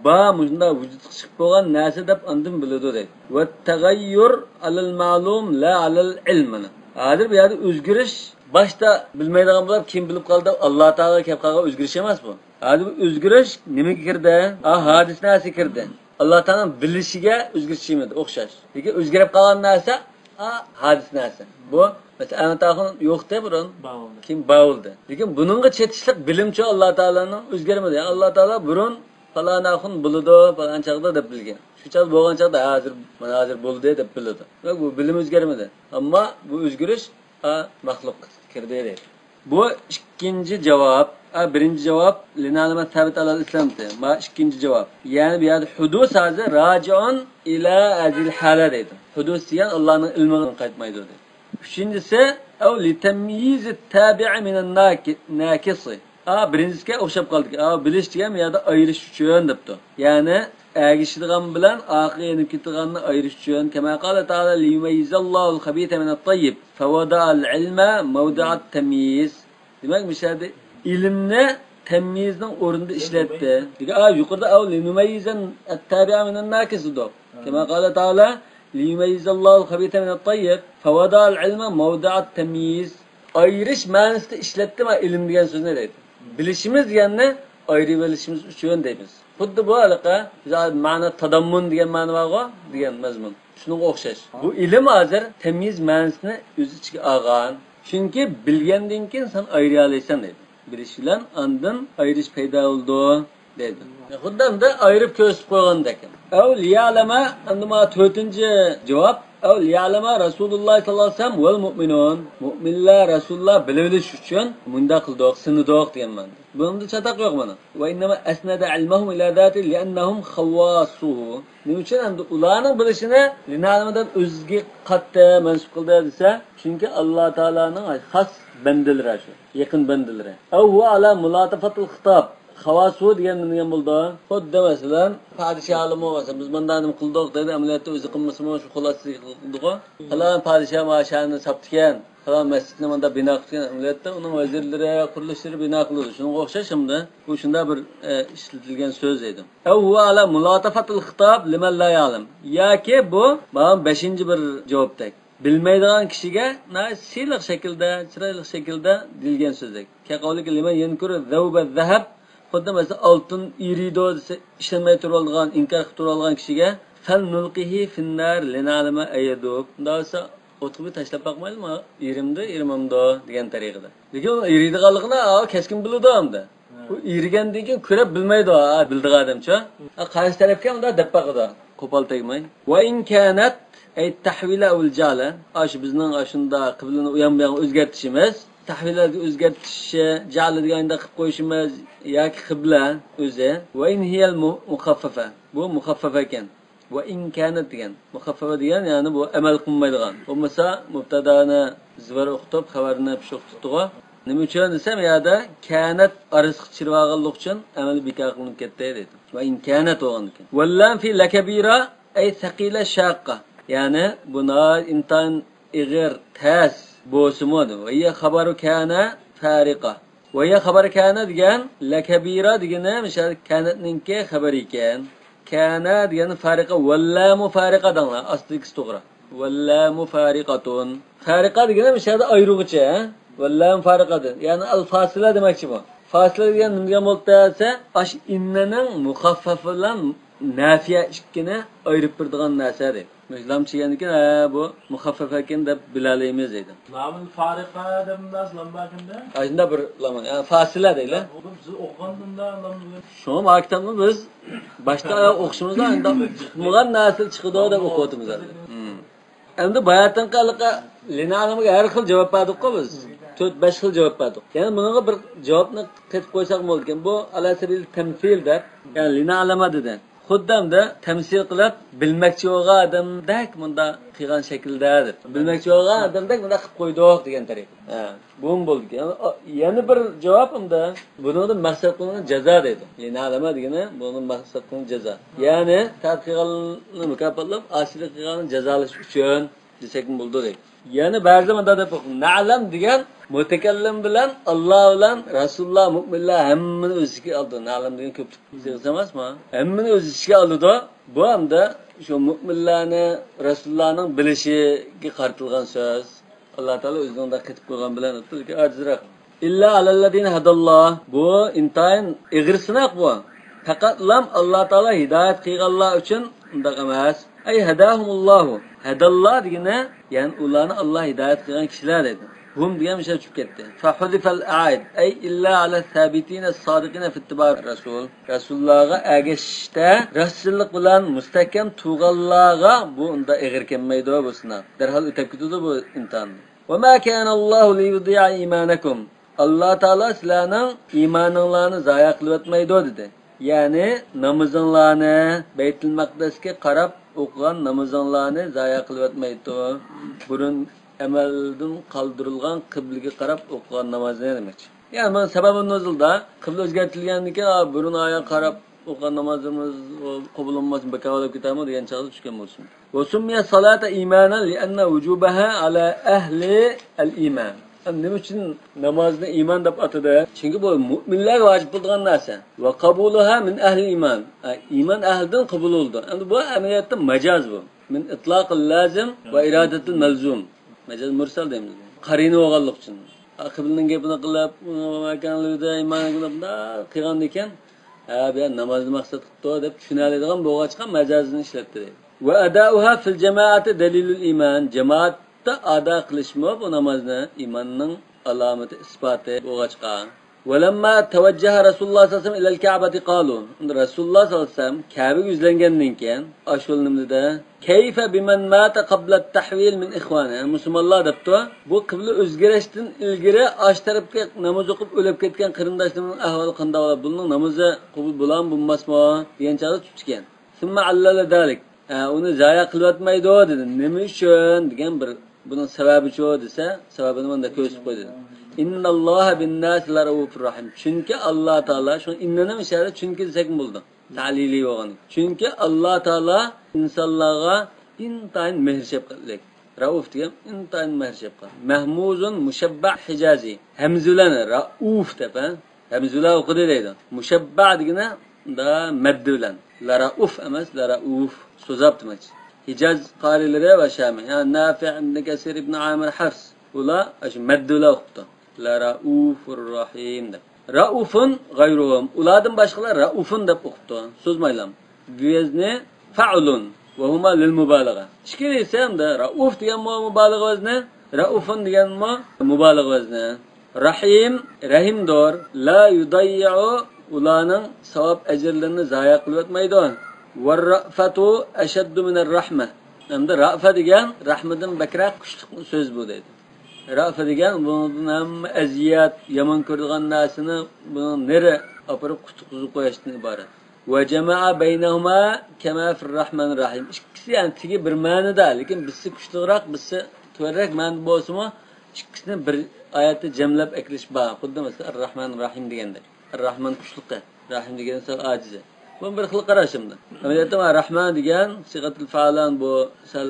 ba munda vujudga chiqib bo'lgan narsa deb andan biladi deydi. Va taghayyur alal ma'lum la alal ilm. Hozir bu yerda o'zgarish boshda bilmaydigan bo'lib kim bilib qoldi? Alloh taolo kelib qolgan o'zgarish emas bu. Hozir bu o'zgarish nimaga kirdi? Hadis narsa kirdi. Alloh taolo bilishiga o'zgarish yemadi, o'xshash. Lekin o'zgarib qolgan narsa hadis narsa. Bu mesela anatahın yok de burun. Kim bağıldı. Lekin bununla çetişlik bilimçi Allah Teala'nın özgermedi. Yani Allah Teala burun falan ahın buludu falan çağda da bilgen. Şu çağda boğan çağda hazır buldu de bildi. Bak bu bilim özgermedi. Ama bu özgürüş mahluk kirdi değil. Bu ikinci cevap. Birinci cevap linalama sabit alal İslam'tı. Ma ikinci cevap. Yani bir yerde hudus hazır raciun ila azil hala dedi. Hudus diyen Allah'ın ilminin kayıtmaydı dedi. Üçüncüsü ev li temyiz tabi'i minen nakisi. Birincisi oxşab qaldık. Bilish degan yerda ayirish uchun debdi. Ya'ni agishdigan bilan oqi yenib ketganni ayirish uchun. Kama qala ta'ala li yumayyizallohu al-khabitha min at-tayyib fa wada'a al-ilma mawda'a at-tamyiz. Demak, mishada ilimni temyizning o'rnida ishlatdi. Yuqorida linumayizan at-tabi'a minan nakis dedi. Kema qala Taala liyumayizallohu al-khabitha min at-tayyib fawada al-ilma mawda'a at-tamyiz. Ayirish ma'nosida ishlatdimi ilm degan so'zni deydi. Bilishimiz deganni ayirib olishimiz uchun deymiz. Xuddi bu alaqa ma'no tadammun degan ma'no bor degan mazmun. Shunga o'xshash. Bu ilm hozir tamyiz ma'nosini o'z ichiga olgan. Chunki bilgandan keyin sen ayira olasan deydi. Bilish bilan andin ayirish paydo bo'ldi deydi. Xuddanda ayirib ko'rsatib qo'ygandek. Liya'lama andima 4-javob liya'lama Rasululloh sallallohu alayhi vasallam val mu'minun. Mu'minlar Rasululloh bilish uchun bunda qildik, sinidoq degan ma'no. Bunda chataq yo'q mana. Va innama asnada ilmahum ila zati li'annahum khawasuhu. Nima uchun endi ularning bilishini linalmadan o'ziga qatta mansub qildi desa, chunki Alloh taolaning xos bandalari shu, yaqin bandalari. Aw huwa ala mulatafatul xitob. Xavasu degan nima bo'ldi? Xuddi masalan, podshohlar bo'lsa, biz bundan nima qildik dedi, amaliyotda o'zi qilmasmi shu xulosasiga qildik. Falan podshoh mashani saptgan, falan masjidni menda bino qilgan, amaliyotda uning vazirlari, qurilishlari bino qildi. Shunga o'xshash hamda bu shunda bir ishlatilgan so'z edi. Aw huwa ala mulatafatul xitob liman la ya'lam. Yoki bu 5-bir javobdak. Bilmaydigan kishiga siyliq shaklda, chiroyli shaklda dilgan so'zdak. Kaqavlik liman yankuru zawba zahab xuddi mesela oltin irido desa ishlamay turib olgan, inkor qilib turib olgan kishiga fal nulqihi finnar linalama ayaduk. Dasa o'tib tashlab boqmaydimi? Irimamdo degan tariqada. Lekin iridiganligini keskin biladi hamda. U irigandan keyin ko'rib bilmaydi, bildigan odamcha. Qaysi tarafga unda deb boqadi. Qo'pol tegmay. Va in kanat ay tahvila ul jala. Bizning shunda qiblini u ham o'zgartishimiz. Tahvillarga o'zgartishi, ja'l deganda qilib qo'yishimiz yoki qibla o'zi va in hiyal mukhaffafa. Bu mukhaffafa ekan. Va in kanat degan. Mukhaffafa degan ya'ni bu amal qilmaydigan. Bo'lmasa mubtadani zivor o'qitib, xabarni pishoqtitdi. Nima uchun desam, yerda kanat arizq chirvag'anlik uchun amal bekor qilinib ketdi dedi. Va in kanat o'g'an ekan. Wallan fi lakabira ay thaqila shaqqa. Ya'ni buna intan ig'ir tas bo'simodu. Va ya xabaru kana fariqa. Va ya xabar kana degan lakabira degani misol kanatninki xabar ekan. Kana degani fariqa walla mufariqadan asli to'g'ri. Walla mufariqatun. Fariqa degani misol ayrug'icha, walla mufariqatun. Ya'ni al-fasila demakchi bu. Fasila degan nima bo'lsa, ash innaning mukhaffaf bilan nafiya ikkini ayirib turadigan narsa deb. Islam chigandiki bu mukhaffaf ekan deb bilalaymiz dedi. Lamun fariqa deb naslam bakında? Ayında bir lamun. Yani fasila deydi. Biz o'qiganda lamun. Şu maktabni biz boshda o'qishimizda chiqmagan narsa chiqdi deb o'qiyotimiz hozir. Endi bayatdan qaliqa linalimiga har xil javob berdik-ku biz. 4-5 xil javob berdik. Ya'ni bunga bir javobni qilib qo'ysak bo'lgan. Bu alasabil tamsil deb, ya'ni linalama dedi. Xuddamda tamsil qilib bilmoqchi bo'lgan odamdek bunda qilgan shakldadir. Bilmoqchi bo'lgan odamdek bunda qilib qo'ydik degan tariq. Bu bo'ldi. Yana bir javobimda buni maqsad qilgan jazo dedi. Linalama degani buni maqsad qilgan jazo. Ya'ni tadqiqotni mukofotlab asli qilgan jazolash uchun desak bo'ldi deydi. Yani bazı madde na'lam degan mutakallim bilan Alloh bilan Rasululloh mu'minlar hammani o'z ichiga oldi. Na'lam degan ko'plik so'z emasmi? Hammani o'z ichiga oldi. Bu hamda shu mu'minlarni Rasulullohning bilishiga qartilgan so'z. Alloh taolo o'zining qilib qo'ygan bilan o'tdi. Ajraq. İlla alallazina hadalloh. Bu intayin ig'risinoq bu. Faqat lam Alloh taolo hidoyat qilganlar uchun undaq emas. Ay hadahumullohu. Hadalloh degani yani ularni Alloh hidoyat qilgan kishilar edi. Hum degan bir şey chiqib ketdi. Fa hudifal a'id ay illa ala sabitina sadiqina fi ittiba' rasul. Rasulullohga agashishda rasullik bilan mustahkam turganlarga bu unda eg'ir kelmaydi bu sinov. Darhol o'tib ketadi bu imtihon. Va ma kana Allohu li yudi'a imanakum. Alloh taolo sizlarning iymoninglarni zoya qilib o'tmaydi dedi. Yani namozinglarni Baytul Maqdisga qarab o'qigan namozinglarni zoya qilib o'tmaydi. Burun amaldan qoldirilgan qiblaga qarab o'qigan namozni demakchi. Yani men sababi nuzulda qibla o'zgartirilgandan keyin burun oyoq qarab o'qigan namozimiz qabul bo'lmasin, bakovalab ketamiz degan chaqda tushgan bo'lsin. Wa summiya salata imanan li anna wujubaha ala ahli al-iman. Nima uchun namozni iymon deb atadi? Chunki bu mu'minlarga vojib bo'lgan narsa. Va qabuluha min ahli iymon. Iymon ahlidan qabul bo'ldi. Endi bu amaliyotda majoz bu. Min itlaqil lazim va iradatul malzum. Majoz mursal deymiz. Qarini bo'lganlik uchun. Aqlning gapini qilib, makanlarda iymon qilgan ekan, bu namozni maqsad qildi deb tushunadigan bo'lg'achqa majozni ishlatdi. Va adauha fil jamoati dalilul iymon. Jamoatda ado qilishmi bu namozni iymonning alomati isboti bo'lg'achqa. Valamma tavajjaha Rasululloh sallallohu alayhi vasallam ilal Ka'bati qalu. Rasululloh sallallohu alayhi vasallam Ka'baga yuzlangandan keyin ashul nimada kayfa biman mata qabla at-tahwil min ikhwana. Musulmonlar debdi, bu qibla o'zgarishdan ilgari ash tarafga namoz o'qib o'lib ketgan qarindoshlarimning ahvoli qanday bo'ladi? Buning namozi qabul bo'lan bo'lmasmi degan chora tutgan. Summa allala dalik. Uni zoya qilyotmaydi dedi. Nima uchun degan bir buning sababi-chi desa, sababini menda ko'rsatib qo'ydi. İnnalloha bin-nas la-raufur rahim. Chunki Alloh taolo shu innani ishara chunki desak bo'ldi. Ta'lili bo'lgan. Chunki Alloh taolo insonlarga intayin mehr shafqatli. Rauf degan intayin mehr shafqat. Mahmuzun mushabbah hijazi. Hamzulan rauf deb, hamzula o'qidi deydi. Mushabbah degani da mad bilan. La rauf emas, la rauf. So'zab demak. Hijaz qarilari va Shami. Yani Nafi' ibn Kasir ibn Amir Hafs. Ular ash maddula o'qibdi. La raufur rahim deb. Raufun g'ayruhum. Ulardan boshqalar raufun deb o'qibdi. So'zmaylam. Vezni fa'lun va huma lil mubalagha. Ishkil esa hamda rauf degan mubalagha vazni, raufun degan mubalagha vazni. Rahim rahimdor la yudayyu ularning savob ajrlarini zoya qilmaydi. Va ra'fatu ashaddu min ar-rahma. Hamda ra'fa degan rahmadan bakroq kuchli so'z bu deydi. Rafa degan bundan ham aziyat, yomon ko'rgan narsani buni nere opirib qutqizib qo'yishdan iborat. Va jamaa baynahuma kama fir rahmanir rahim. Ikkisi yani tigi bir ma'noda, lekin birsi kuchliroq, birsi to'g'riroq ma'no bo'lsa-mu, ikkisini bir oyatda jamlab aklish bor. Xuddi masalan ar-rahmanir rahim deganda. Ar-rahman kuchliqqa, rahim degan sal ojiz. Bu bir xil qarashimda. Amaliyotda rahman degan sigatul fa'lan bu sal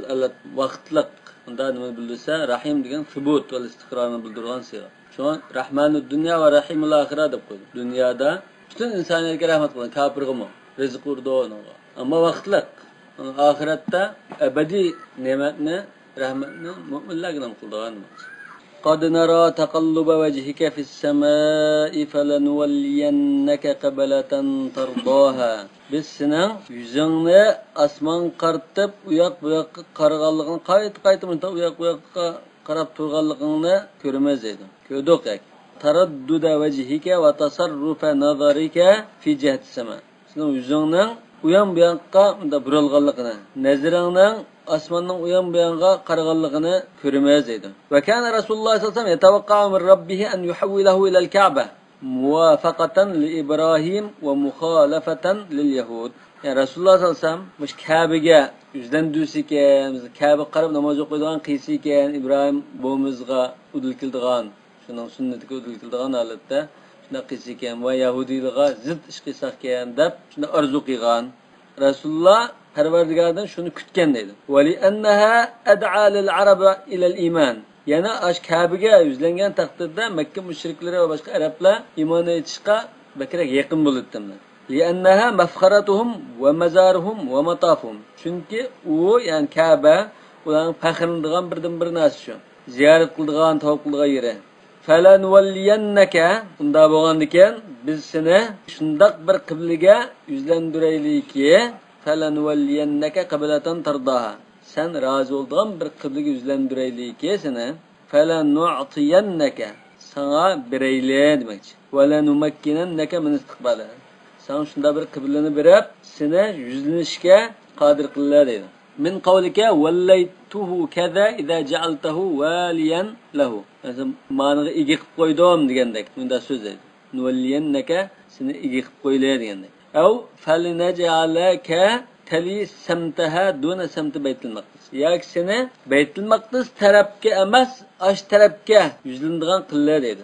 vaqtliq. Unda nima bildirsa, rahim degan subut va istiqrorni bildirgan sifa. Shu rahmanud dunyo va rahimul oxirat deb qo'ydi. Dunyoda butun insoniyatga rahmat qilgan, kofirga rizq urdi. Ammo vaqtliq. Oxiratda abadiy ne'matni, rahmatni mu'minlarga ham qilgan. قد نرى تقلب وجهك في السماء فلنولينك قبلة ترضاها. Biz senin yüzünü asman qartib, uyoq bu yoqqa qarag'anligini, qayta uyoq bu yoqqa qarab turganligini ko'ramiz dedi. Ko'rdik. Taradduda vajhika va tasarrufa nazarika fi jihati sama. Sening yüzüngning uyon bu yoqqa buralganligini, nazaringning asmanning uyon bu yoqqa qarag'anligini ko'ramiz dedi. Va kana Rasululloh sollallohu alayhi vasallam yatawaqqa'u min rabbih an yuhawwilahu ila al-Ka'bah. Muvafaqatan li İbrahim ve muhalafatan lil Yahud. Yani Rasulullah sallallahu aleyhi ve sellem mush Kabe'ga yüzlendüsiken, Kabe qarab namoz o'qiydigan qiysiken, İbrahim bo'mizga udilkildigan, shunning sunnatiga udilkildigan holatda shunda qiysiken va Yahudiylarga zid ish qilsaken deb shunda arzu qilgan. Rasulullah Parvardigordan shuni kutgan deydi. Va li annaha ad'a lil arab ila al iman. Yana ash Kabe'ga yüzlengen taqdirda Mekke müşriklari va boshqa arablar iymon etishga bakrak yaqin bo'libdilar. Li'annaha mafkharatuhum va mazaruhum va matafhum. Chunki u yani Kabe ularning faxrlanadigan birdan bir narsa shu. Ziyorat qiladigan, tavob qiladigan yeri. Falan walliyannaka unda bo'lgandikan biz seni shundoq bir qiblaga yuzlantiraylikki, falan walliyannaka qiblatan tardaha. Sen razı olduğun bir kıblık yüzlendireylik seni falan nu'tiyannaka sana bireyle demek. Ve la numakkinannaka min istiqbala. Sen şunda bir kıblını berip seni yüzlenişke qadir qillar dedi. Min qawlika wallaytuhu kaza iza ja'altahu waliyan lahu. Yani ma'noga igi qilib qo'ydim degandek. Bunda so'z dedi. Nuwalliyannaka seni igi qilib qo'ylar degandek. Aw falinaj'alaka tali semtaha duna semti Beytul Maqdis. Yoki seni Beytul Maqdis tarafga emas, ash tarafga yuzlanadigan qillar dedi.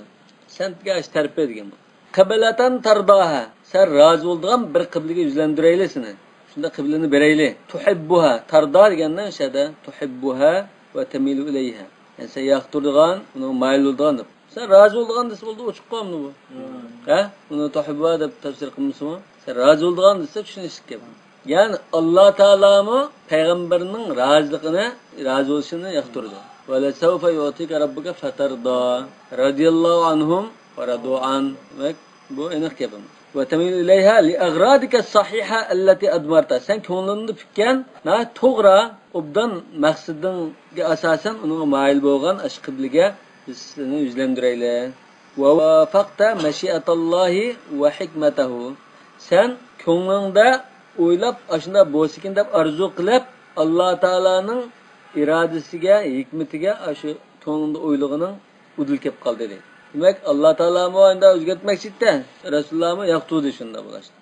Semtga ash tarafga degan bu. Qiblatan tardaha. Sen rozi bo'lgan bir qiblaga yuzlantirayli seni. Shunda qiblani berayli. Tuhibbuha. Tarda degandan shada tuhibbuha va tamilu ilayha. Yani sen yaktırdıgan, bunu mayıl olduğan. Sen razı olduğun dese oldu, uçuk kalmı bu. Bunu tuhibba da tefsir kılmışsın mı? Sen razı olduğun dese düşünüşük gibi. Yani Allah Teala mı peygamberinin razı oluşunu yaktırdı. Ve le sevfe yu'tika rabbuke feterda. Radiyallahu anhum ve radu an. Bu enek yapım. Ve temil ileyha li agradike sahiha elleti admarta. Sen ko'nglingni fikkan, to'g'ri, obdan maqsading asosan uning mayil bo'lgan ashqibliga biz seni yuzlantiraylik. Ve vafaqta mashiatallohi ve hikmatahu. Sen ko'nglingda o'ylab, ashunda bo'lsin deb arzu qilib, Alloh taolaning irodasiga, hikmatiga, shu ko'nglingda o'ylig'ining udil kelib qoldi dedi. Demek Allah Teala mı oyunda özgetmekçitte, Resulullah mı yaktudi şunda bulaştı.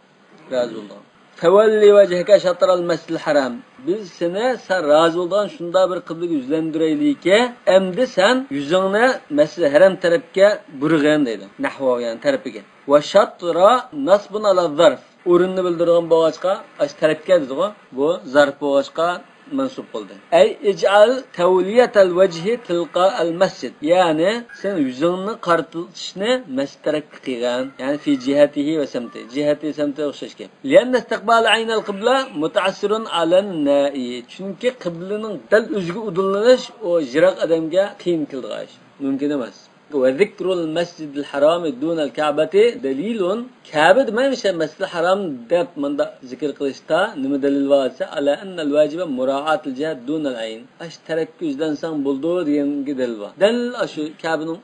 Razı oldu. Fevelli vecihke şatral mescid haram. Biz seni sen razı olduğun şunda bir kıblık yüzlendireyli ki, emdi sen yüzünü mescid haram tarafke burğan dedi. Nahva yani tarafike. Ve şatra nasbun ala zarf. Ürünü bildirgen boğaçka, aş tarafke dedi o. Bu zarf boğaçka mensup oldu. Ey ic'al tevliyetel vecihi tilqa'al mescid. Yani sen yüzünü qartılışını mescid kılgan. Yani fi cihatihi ve semti. Cihati semti okşaş ki. Lianne istikbal aynel kıbla mutaassirun alen na'i. Çünkü kıblenin dal üzgü udullanış o jirak adamga qiyin kıldığı mümkün emas. وذكر المسجد الحرام دون الكعبة دليل كعبة ما مش المسجد الحرام ده من ده ذكر قلشتا نم دليل واسع على أن الواجب مراعاة الجهة دون العين أشترك yüzden san buldu diyen gidel var. Del aşı Kabe'nin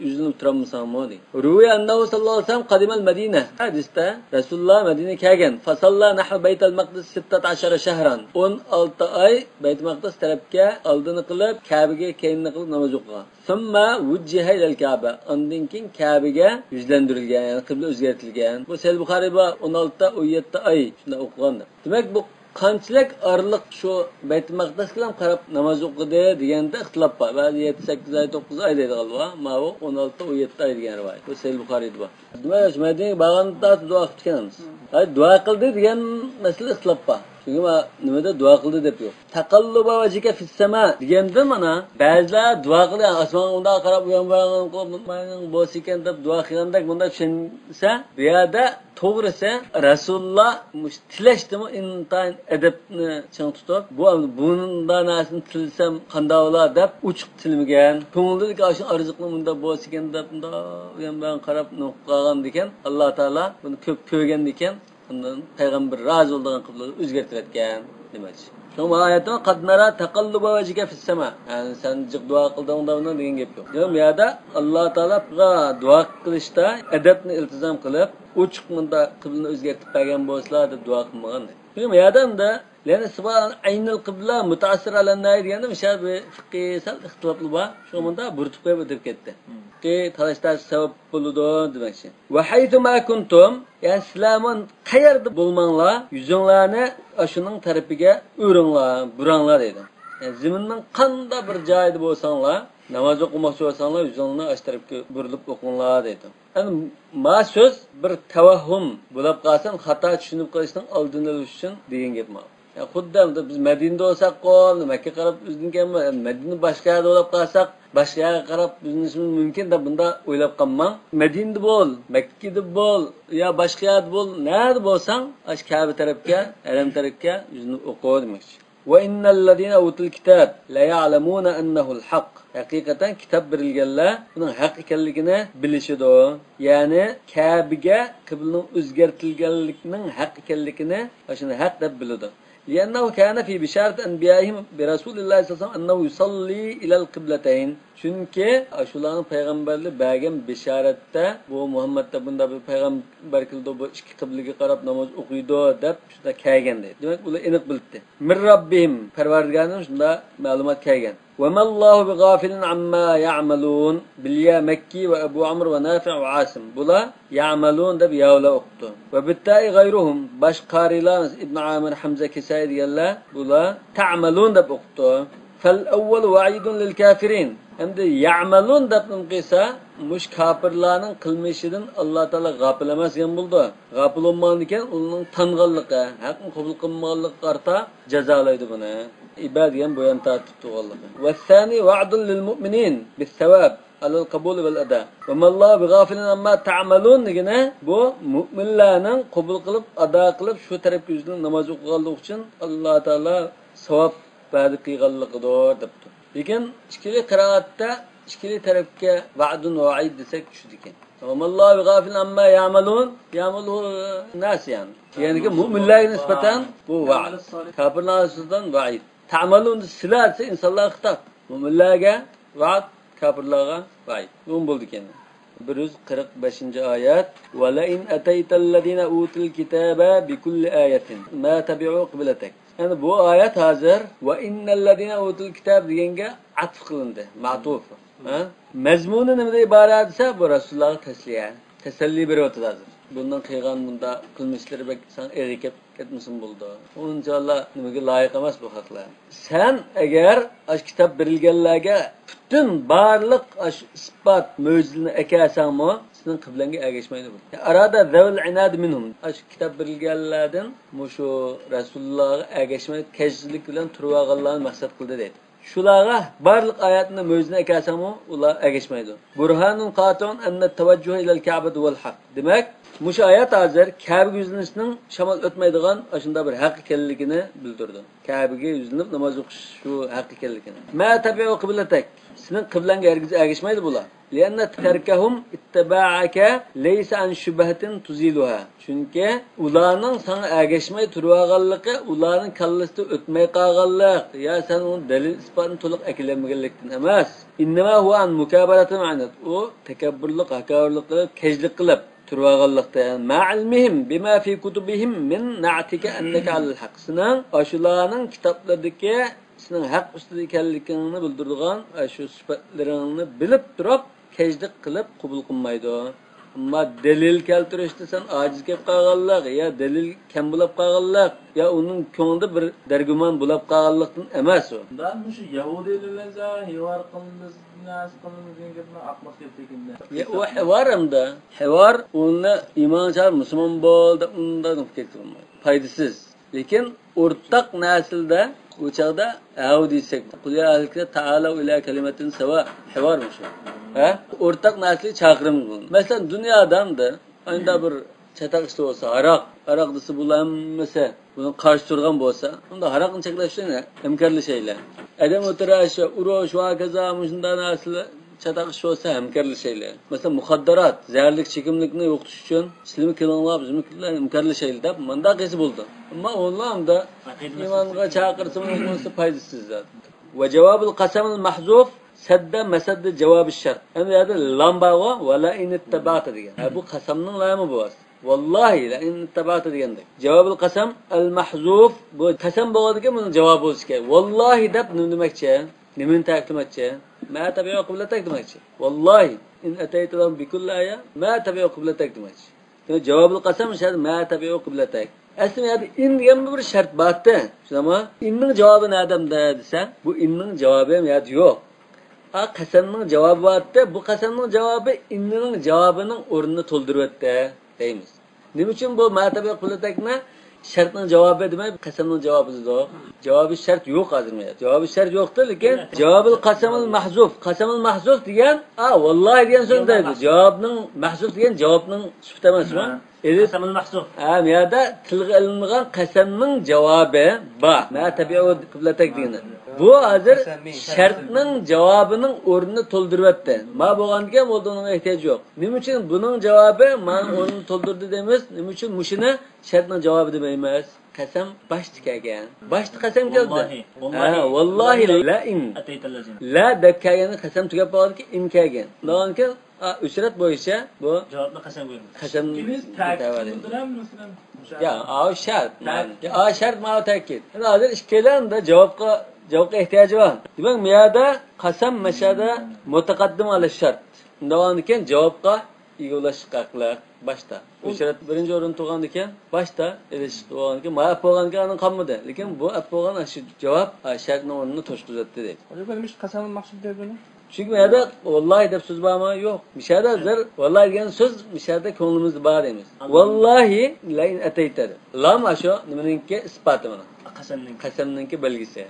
yüzünü tutamısan mı diye. Rüya annahu sallallahu aleyhi ve sellem kadimel Medine. Hadiste Resulullah Medine kegen. Fasalla nahu Beytel Makdis 16 şehran. 16 ay Beyt Makdis tarafke aldığını kılıp Kabe'ye kendini kılıp namaz okuğa. Sonra vüccihe ilel Kabe. Andinkin Kabe'ye yüzlendirilgen yani kıble özgertilgen. Bu Sahih Bukhari'de 16 17 ay şunda okuğandır. Demek bu qanchalik arliq shu Bayt Maqdis bilan qarab namoz o'qidi deganda ixtilof bor. Ba'zi 7-8 ay 9 ay deydi g'alva. Mana 16-17 ay degan rivoyat. Bu Sahih Bukhari'da bor. Demak, Madina bag'anda duo qilganmiz. Duo qildi degan masala ixtilof bor. Çünkü nimada dua qildi deb yo'q. Taqalluba vajika fis sama deganda mana ba'zilar dua qilgan osmonga qarab uyon-buyon qilib bo'lsa ekan deb dua qilganda bunda tushunsa, bu yerda to'g'risi Rasululloh tilashdimi intayin adabni ching tutib, bundan narsani tilsam qanday bo'lar deb uchiq tilmagan. Ko'ngildagi shu arzuqni bunda bo'lsa ekan deb bunda uyon-buyon qarab qolgan ekan. Alloh taolo buni ko'p ko'rgan ekan. Ondan peygamber razı olduğun kıbleyi özgertiretken demek. Şu ayette kad nara taqalluba vajika fis sema. Yani sen cık dua kıldığında bundan degan gap yok. Diyorum ya da Allah Teala dua kılışta edepni iltizam kılıp uçuk mında kıbleni özgertip bergen bolsalar deb dua kılmagan. Diyorum ya da lene sıfat aynel kıbla mutaassir alan nayi deganda mishal bir fiqhi sal ixtilofli bor. Şu munda burtib qo'yib o'tib ketdi. Ki talashlar sabab bo'ludi demoqchi. Va haythu ma kuntum yani sizlarning qayerda bo'lmanglar, yuzinglarni shuning tarafiga o'ringlar, buranglar dedi. Yani ziminning qanday bir joyida bo'lsanglar, namoz o'qimoqchi bo'lsanglar, yuzinglarni ash tarafga burilib o'qinglar dedi. Yani ma so'z bir tavahhum bo'lib qolsin, xato tushunib qolishning oldini olish uchun degan gap ma'lum. Xuddi biz Madinada olsak qo'l, Makka qarab o'zingkanmi, Madina boshqa yerda bo'lib qolsak, boshqa yerga qarab o'zinishimiz mumkin deb bunda o'ylab qolmang. Madinada bo'l, Makkada bo'l, yo boshqa yerda bo'l, nerda bo'lsang, ash Ka'ba tarafga, Haram tarafga yuzini o'qo demoqchi. Wa innal ladina utul kitab la ya'lamuna annahu al-haq. Haqiqatan kitob berilganlar buning haq ekanligini bilishidi. Ya'ni Ka'baga qiblaning o'zgartirilganligining haq ekanligini, shuni haq deb biladi. لأنه كان في بشارة أنبيائهم برسول الله صلى الله عليه وسلم أنه يصلي إلى القبلتين. Çünkü aşuların peygamberli bergen bişarette bu Muhammed'de bunda bir peygamber kıldı bu iki kıblege qarab namaz okuydu deb şunda kelgen deydi. Demek ular aniq bildi. Min Rabbihim Perverdigardan şunda ma'lumot kelgen. Ve mallahu bighafilin amma ya'malun bilya Mekki ve Ebu Amr ve Nafi' ve Asim. Bular ya'malun deb yavla okudu. Ve bitta'i gayruhum baş qarilar İbn Amir Hamza Kisai diyorlar. Bular ta'malun deb okudu. Fel evvel va'idun lil kafirin. Hem de ya'malun deb qilsa, mush kafirlarning qilmishidan Alloh taolo g'afil emas ham bo'ldi. G'afil bo'lmagan ekan, uning tanganligi, haqni qabul qilmaganligi qarta jazolaydi buni. ibadiyen boyan tartibti vallahi. Ve sani va'dun lil mu'minin bis sevab alal kabul vel ada. Ve mallahu bighafilin amma ta'malun degene bu mu'minlarning qabul qilib, ado qilib shu tarafga yuzlanib namoz o'qiganligi uchun Alloh taolo savob berdi qilganligidir debdi. Lekin ikkili qiroatda ikkili tarafga va'dun va va'id desak tushdi ekan. Alloh bighafil amma ya'malun ya'malu nas yani. Yani ki mu'minlarga nisbatan bu va'd. Kafirlar nisbatan va'id. Ta'malun silasi insanlarga hitap. Mu'minlarga va'd, kafirlarga va'id. Bu bo'ldi ekan. 145 ayet. Ve la in ataytallazina utul kitaba bi kulli ayatin ma tabi'u qiblatak. Yani bu ayet hazır ve innellezina utul kitab deganga atf qilindi, ma'tuf. Ha? Mazmuni nimada iborat desa bu Rasulullohga tasliya, tasalli beryapti hazır. Bundan qilgan bunda qilmishlari bak sen erikib ketmasin bo'ldi. Inshaalloh nimaga loyiq emas bu haqlar. Sen agar ash kitob berilganlarga butun barliq ash isbot mo'jizani akasanmi, sening qiblangga ergashmaydi bu. Arada zavul inad minhum. Ash kitob berilganlardan mushu Rasulullohga ergashmay kajlik bilan turib olganlarni maqsad qildi deydi. Shularga barliq oyatni mo'jizani akasanmi, ular ergashmaydi. Burhanun qatun anna tavajjuh ila al-Ka'bah wal haq. Demak, mush ayet hazır Kabe'ga yüzlanishning shamol o'tmaydigan ashunda bir haq ekanligini bildirdi. Kabe'ga yüzlanib namoz o'qish shu haq ekanligini. Ma tabi'u qiblatak. Sening qiblangga ergashmaydi bular. Lianna tarkahum ittaba'aka laysa an shubhatin tuziluha. Chunki ularning sana ergashmay turganligi, ularning kallasida o'tmay qolganlik, ya sen uni dalil isbotni to'liq akilamaganlikdan emas. Innama huwa an mukabaratin anat. O takabburlik, hakavrlik qilib, kejlik qilib turganlıkta ma'ilmihim bima fi kutubihim min na'tika annaka alal haq. Sening ashularning kitoblardagi sening haq ustida ekanligingni bildirgan shu sifatlaringni bilib turib kejlik qilib qabul qilmaydi. Ammo dalil keltirishda sen ojiz kelib qolganlik ya dalil kam bo'lib qolganlik ya uning ko'nglida bir dargumon bo'lib qolganlikdan emas u. Ben bu şu Yahudilerle hivar qilamiz, nas qilamiz degan gapni aqmoq keltirganda. Ya o hivarimda, hivar uni iymonchar musulmon bo'ldi undan ketmaydi. Foydasiz. Lekin o'rtaq naslda o çağda Yahudi desek, Kulya ahlikte ta'ala ila kelimetin seva hivar mı şu? He? Ortak nasli çağırım kılın. Mesela dünyadan da aynı bir çatak işte olsa, Arak dısı bulanmasa, bunun karşı durgan olsa, onda harakın çekleşti ne? Hemkarlı şeyler. Edem oturaşı, uroş, vakaza, müşünda nasli çatak işte olsa hemkarlı şeyler. Mesela muhaddarat, zehirlik, çekimlikini yoktuş için, silimi kılınlar, bizimkiler hemkarlı şeyler de, manda kesi buldu. Ama onlarım da imanға çağırsın olması faydasız zaten. Ve cevabul qasamul mahzuf sadda masadda cevabı şart. Yani ya da lambağa ve la in ittaba'ta diyen. Bu qasamның lamı bu as. Vallahi la in ittaba'ta diyendik. Cevabul qasam al mahzuf bu qasam bo'ladigan bunun cevabı olsa kerak. Vallahi deb nima demakchi? Nimani ta'kidlamoqchi? Ma tabi'u qiblatak demakchi. Vallahi in ataytum bi kulli aya ma tabi'u qiblatak demakchi. Cevabul qasam şart ma tabi'u qiblatak. Aslında yani in degan bir shart borda. Ama inning javobi nadamda desa, bu inning javobi ham yo'q. Qasamning javobi borda, bu qasamning javobi inning javobining o'rnini to'ldiryapti deymiz. Nima uchun bu martaba qulatakni shartning javobi demay, qasamning javobidir. Javobi shart yo'q hozirmi? Javobi shart yo'qdir, lekin javobil qasamul mahzuf. Qasamul mahzuf degan, vallahi degan so'zda javobning mahzuf degan javobning sifat emasmi? Qasamul mahzuf. Bu yerda tilga ilingan qasamning javobi bor. Ma tabi'u qiblatak degani. Bu hozir shartning javobining o'rnini to'ldiryapti. Ma bo'lgandan bo'ldining ehtiyoji yo'q. Nima uchun buning javobi mana o'rnini to'ldirdi deymiz? Nima uchun mushuni shartning javobi demaymiz? Qasam boshda kelgan. Boshda qasam keldi. Vallahi la in. La deb kelgani qasam tugab qoldi, in kelgan. Nonki uchrat bo'yicha bu javobni qasam qo'yamiz. Qasam ta'kidlanmasin. Ya, shart. Shart ma'no ta'kid. Hozir ikkalan da javobga ehtiyoji bor. Demak, bu yerda qasam mashada mutaqaddim ala shart. Undan keyin javobga egalash haqlar boshda. Uchrat birinchi o'rin turgan ekan, boshda erishish turgan ekan, ma'lum bo'lganga qolmadi. Lekin bu bo'lgan shu javob shartning o'rnini to'shqizatdi deydi. O'zi qasamul mahzuf deb buni. Çünkü miyada vallahi deb so'z bormi? Yo'q. Mishada zir vallahi degan so'z mishada ko'nglimizda bor deymiz. Vallahi la in ataytadi. Lam asho nimaningki isboti mana. Qasamninki belgisi.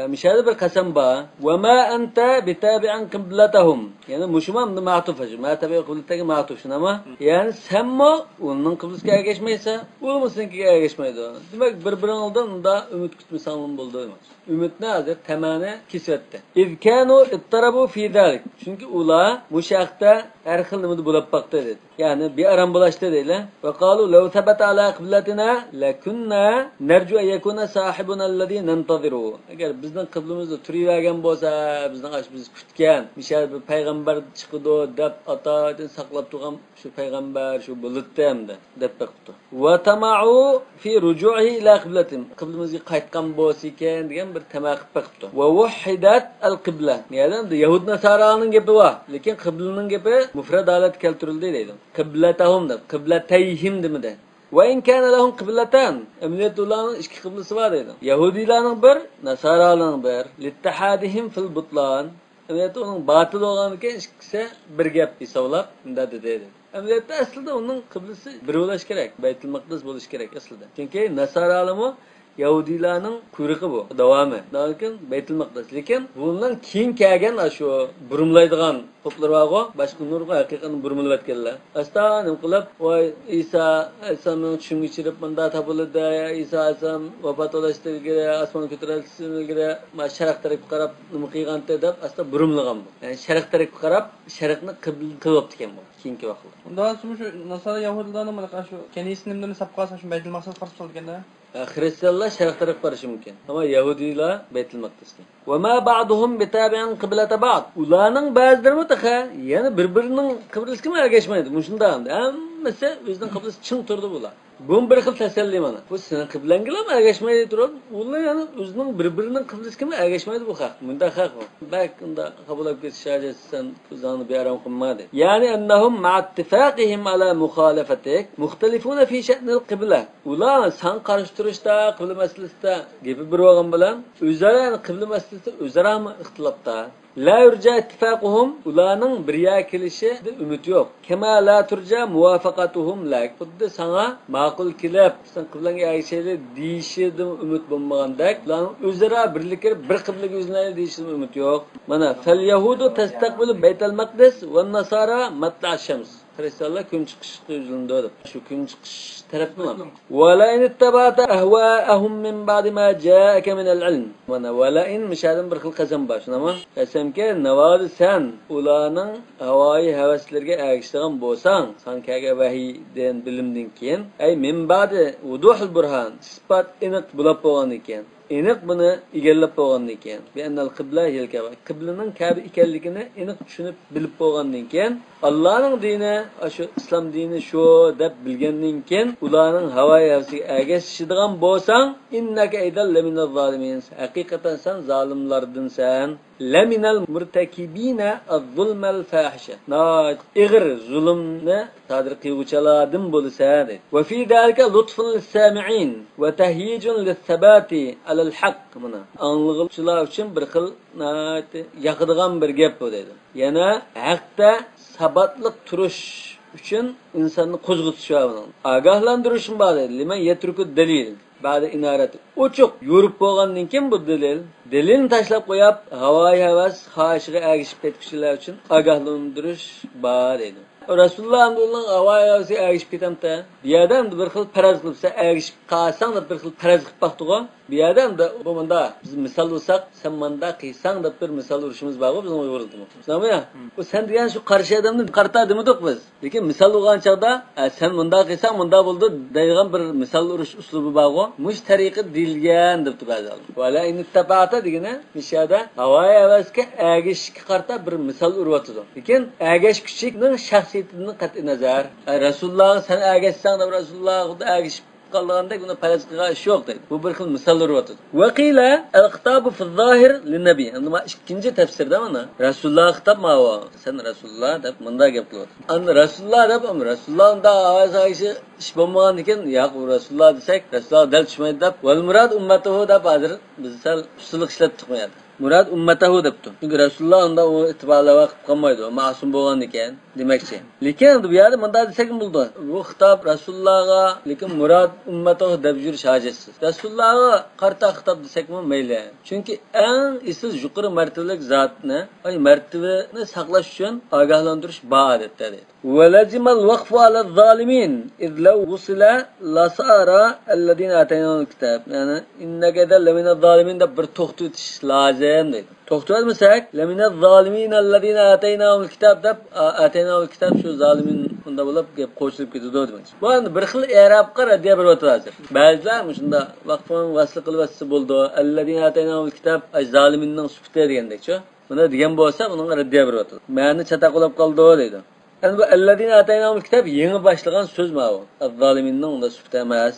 Müşahede bir kasam ba. Ve ma ente bitabi'an kıbletahum. Yani muşumam da ma'tuf hacı. Ma tabi'u kıbleteki ma'tuf şun ama. Yani sen mi onun kıblesine geçmeyse, ulu mu seninkiye geçmeydi o. Demek birbirin oldan da ümit kütmü sanılım buldu. Ümit ne hazır? Temane kisvette. İzkânu ittarabu fî dâlik. Çünkü ula muşakta her xil ümidi bulup baktı dedi. Yani bir aram bulaştı dedi. Ve kalu lev tebet ala kıbletina lekunna nercu yekuna sahibuna allazî nentazirû. Eğer bizden kıblımızda türüyvergen bolsa, bizden aç biz kütken, müşahede bir peygamber çıkıdı dep ata den saklap turgan şu peygamber şu buluttu hem de dep baktı. Ve tama'u fi rucu'i ila kıbletim. Kıblımızı qaytkan bolsa iken degan bir temakip baktı. Ve vahhidat al kıble. Neden de Yahud Nasara'nın gibi var. Lekin kıblenin gibi mufrad alet keltirildi deydi. Kıbletahum da, kıbleteyhim de mi de. Ve in kana lahum kıbleten. Emniyetulah'ın iki kıblesi var deydi. Yahudilerin bir, Nasara'nın bir. Littihadihim fil butlan. Emniyette onun batıl olan iken ikisi bir gap hesavlap imdad dedi. Emniyette aslında onun kıblesi bir ulaş gerek. Beytül Makdis buluş gerek aslında. Çünkü Nasara'lı Yahudilarning kuyruğu bu, davamı. Lakin Beytül Makdis. Lekin bundan keyin kelgan şu burumlaydigan toplar var, başqa nurga haqiqatan burumlab etganlar. Asta nim qilib, voy İsa alayhisolamning tushunga ichirib bunda topildi, İsa alayhisolam vafot olishtirgida, osmonga ko'tarilishtirgida, ma sharq tarafga qarab nima qilganda deb asta burumlagan bu. Yani sharq tarafga qarab, sharqni qibla qilib ekan bu. Keyingi vaqtda. Undan so'ng shu Nasara Yahudilarning mana shu kenisini sapqasa shu Beytül Makdis qarshi solganda Hristiyanlar şarq tarafga borishi mumkin. Ama Yahudilar Beytül Makdisga. Ve ma ba'duhum bitabi'an qiblata ba'd. Ularning ba'zilari mutaqa, yani bir-birining qiblasiga ergashmaydi. Mushunda ham. Hammasi o'zining qiblasi ching turdi bular. Bu bir xil tasalli mana. Bu sening qiblangga ham ergashmaydi turib, ular yani o'zining bir-birining qiblasiga ergashmaydi bu haq. Bunda haq bor. Bak unda qabul qilib ketish hojatsan o'zini beram qilmadi. Yani annahum ma'attifaqihim ala mukhalafatik muxtalifuna fi sha'nil qibla. Ular san qarashtirishda, qibla masalasida gapi bir bo'lgan bilan o'zaro qibla masalasida o'zaro ixtilofda. La yurja ittifaquhum ularning birga kelishi umid yo'q. Kama la turja muvafaqatuhum lak. Xuddi sana ma'qul kelib, sen qiblanga ergashayli deyishida umid bo'lmagandek, ularning o'zaro birlikka bir qiblaga o'zlayli deyishida umid yo'q. Mana fal yahudu tastaqbilu Baytul Maqdis va nasara matla shams. Hristiyanlar kun chiqishga o'zlandi deb. Shu kun chiqish tarafmi? Va la in ittabata ahwaahum min ba'di ma ja'aka min al-ilm. Mana va la in mishadan bir xil qasam bor, shunami? Qasamga navozi sen ularning havoyi havaslarga ergishgan bo'lsang, san kaga vahiydan bilimdan keyin, ay min ba'di wuduhul burhan, isbat aniq bo'lib bo'lgan ekan. Aniq buni egallab bo'lgandan keyin, bi annal qibla hil kaba. Qiblaning kabi ekanligini aniq tushunib bilib bo'lgandan keyin, Allohning dini, shu islom dini shu deb bilgandan keyin, ularning havoyi havasiga ergashishadigan bo'lsang, innaka aydal laminaz zalimin. Haqiqatan sen zolimlardansan. Laminal murtakibina az-zulmal fahisha. Ig'ir zulmni sodir qiluvchilardan bo'lsa dedi. Va fi zalika lutfun lis-sami'in va tahyijun lis-sabati alal-haqq. Mana anlıqçılar uchun bir xil yaqadigan bir gap bu dedi. Yana haqda sabatliq turish uchun insonni qo'zg'atish va agahlantirishim bor dedi. Liman yatruku dalil. Ba'da inarat. Ochiq yurib bo'lgandan keyin bu dalilni tashlab qo'yib, havoyi havas xohishiga ergishib ketishlar uchun ogohlantirish bor dedi. Rasululloh amdullah havoyi havasiga ergishib ketamda, bu yerda bir xil faraz qilsa ergishib qolsang da bir xil faraz qilib baxtug'a. Bu yerda bu menda biz misol olsak, sen menda qilsang da bir misol urishimiz bor, bizning Uyg'urdimi? Tushunami? Bu sen degan shu qarshi odamni qartadimidik biz. Lekin misol olgan chaqda, sen menda qilsang menda bo'ldi deydigan bir misol urish uslubi bor. Mush tariqi dilgan deb turadi. Wala in tabata degani mishada havoyi havasga ergashishga qarta bir misol uryotdi. Lekin ergash kuchlikning shaxsiyatidan qat'i nazar, Rasululloh sen ergashsang da Rasululloh xuddi ergashib qolganda buni faraz qilgan ish yo'q deydi. Bu bir xil misollar o'tadi. Vaqila al-xitobu fi zohir lin-nabi. Endi ikkinchi tafsirda mana Rasululloh xitob ma'vo. Sen Rasululloh deb munda gap qilyapti. Endi Rasululloh deb Rasulullohda ovozi ish bo'lmagan ekan, yo'q Rasululloh desak, Rasululloh dal tushmaydi deb, val murad ummatuhu deb hozir biz sal usullik ishlatib qo'yadi. Murad ummatahu debdi. Çünkü Rasulullah onda o itibarla vaqt qolmaydi. O ma'sum bo'lgan ekan demakchi. Lekin bu yerda munda desak bo'ldi. Bu xitob Rasulullahga, lekin murad ummatahu deb yurish hojatsiz. Rasulullahga qarta xitob desakmi mayli. Chunki eng isiz yuqori martabalik zotni, ay martabani saqlash uchun ogohlantirish ibodatda deydi. وَلَزِمَ الْوَقْفُ عَلَى الظَّالِمِينَ إِذْ لَوْ وُصِلَ لَصَارَ الَّذِينَ آتَيْنَاهُمُ الْكِتَابَ. Yani إِنَّكَ لَمِنَ الظَّالِمِينَ de bir to'xtatish lozim deydi. To'xtatmasak, لَمِنَ الظَّالِمِينَ الَّذِينَ آتَيْنَاهُمُ الْكِتَابَ deb آتَيْنَاهُ الْكِتَاب shu zalimin unda bo'lib gap qo'shilib ketadi demak. Bu endi bir xil i'robga raddiya beryapti hozir. Ba'zilar shunda vaqfon vasl qilib bo'ldi. الَّذِينَ آتَيْنَاهُمُ الْكِتَاب ay zaliminning sifati degandek-chi. Buni degan bo'lsa, bunga raddiya beryapti. Ma'ni chataqolab qoldi deydi. Yani bu ellezine ataynahumul kitap yeni başlayan söz mü o? Az-zaliminnin onda sübut emas.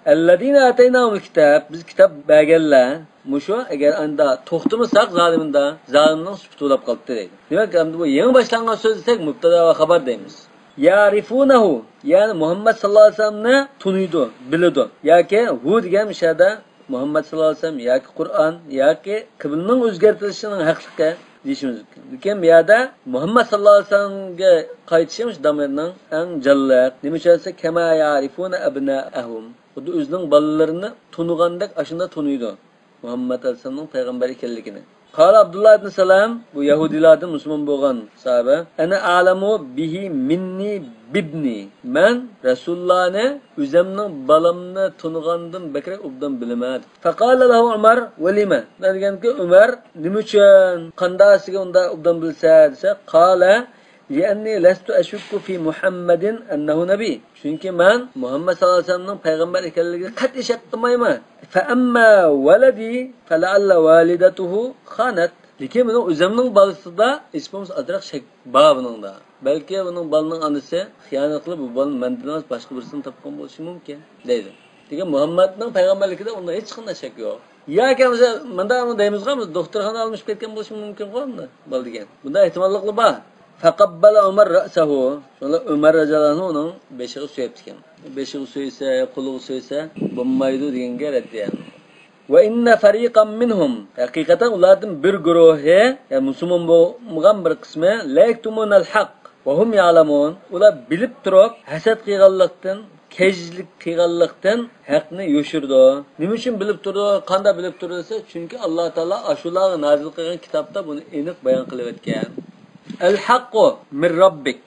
Ellezine ataynahumul kitap biz kitap belgelle. Muşu eğer anda toxtumusak zaliminde zaliminin sübutu olap kalıptı deydi. Demek ki bu yeni başlayan söz desek mübtada ve haber deyimiz. Yarifunehu yani Muhammed sallallahu aleyhi ve sellem ne tunuydu, bilidu. Ya ki hu degen şeyde Muhammed sallallahu aleyhi ve sellem ya ki Kur'an ya ki kıblının özgertilişinin hakkı deyishimiz mumkin. Lekin bu yerda Muhammad sallallohu alayhi vasallamga qaytishimiz damirning eng jalliq. Nima uchun kama yarifuna abnaahum. Xuddi o'zining bolalarini tunugandek ashunda tunuydi. Muhammad alayhisalomning payg'ambar ekanligini. Qala Abdullah ibn Salam bu Yahudilardan musulmon bo'lgan sahoba, ana a'lamu bihi minni bibni. Men Rasulullahni o'zimning balamni tunugandan bakrak obdan bilaman. Faqala lahu Umar va lima. Deganki Umar nima uchun qandasiga unda obdan bilsa desa, qala li'anni lastu ashukku fi Muhammadin annahu nabiy. Chunki men Muhammad sallallohu alayhi vasallamning payg'ambar ekanligiga qat'iy shak qilmayman. Fa amma waladi fala'alla walidatuhu khanat. Lekin buning o'zimning bolasida ismimiz azroq shak bor buningda. Balki uning bolaning onasi xiyonat qilib bu bolani mendan boshqa birisini topgan bo'lishi mumkin deydi. Degan Muhammadning payg'ambarligida unda hech qanday shak yo'q. Yoki menda deymizmi, doktorxona olib ketgan bo'lishi mumkin-ku bol degan. Bunda ehtimolliqli bor. Faqabbala Umar ra'sahu. Şöyle Ömer radhiyallohu anhu'ning beshiga so'yibdi ekan. Beshiga so'ysa, qo'liga so'ysa, bo'lmaydi deganga raddiyan. Ve inna fariqan minhum. Haqiqatan ulardan bir guruhi, yani musulmon bo'lgan bir qismi, la yaktumunal haq va hum ya'lamun. Ular bilib turib, hasad qilganlikdan, kejlik qilganlikdan haqni yo'shirdi. Nima uchun bilib turdi? Qanday bilib turdi desa, chunki Alloh taolo ashularni nazil qilgan kitobda buni aniq bayon qilib o'tgan. El-haqqu min rabbik.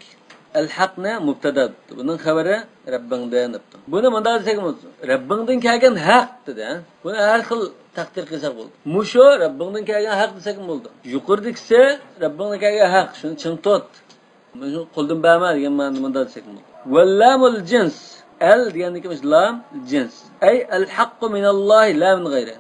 El-haqni mubtada. Bunun xabari Rabbingdan debdi. Buni munda desakmiz, Rabbingdan kelgan haq dedi. Buni har xil taqdir qilsak bo'ldi. Musho Rabbingdan kelgan haq desak bo'ldi. Yuqoridagisi Rabbingdan kelgan haq, shuni ching tut. Buni qo'ldan berma degan ma'noda munda desak bo'ldi. Wallamul jins. El deganligimiz lam jins. Ay el-haqqu minallohi la min g'ayri.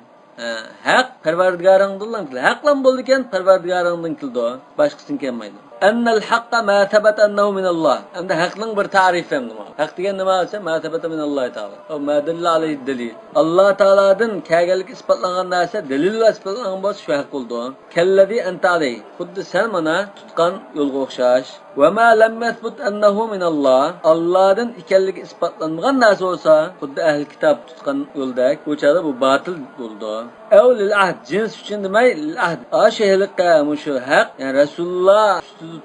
Haq Parvardigoringdan keldi. Haqlan bo'ldi ekan Parvardigoringdan keldi. Boshqasidan kelmaydi. Annal haqqa ma thabata annahu min Allah. Endi haqning bir ta'rifi ham nima? Haq degan nima desa, ma thabata min Alloh taolo. O ma dalla alayhi dalil. Alloh taoladan kelganlik isbotlangan narsa dalil va isbotlangan bo'lsa shu haq bo'ldi. Kallazi anta alayhi. Xuddi sen mana tutgan yo'lga o'xshash. Va ma lam yathbut annahu min Allah. Allohdan ekanligi isbotlanmagan narsa bo'lsa, xuddi ahli kitob tutgan yo'ldak, o'chada bu batil bo'ldi. Aw lil ahd jins uchun demay lil ahd. Ashhaliqa mushu haq, yani Rasululloh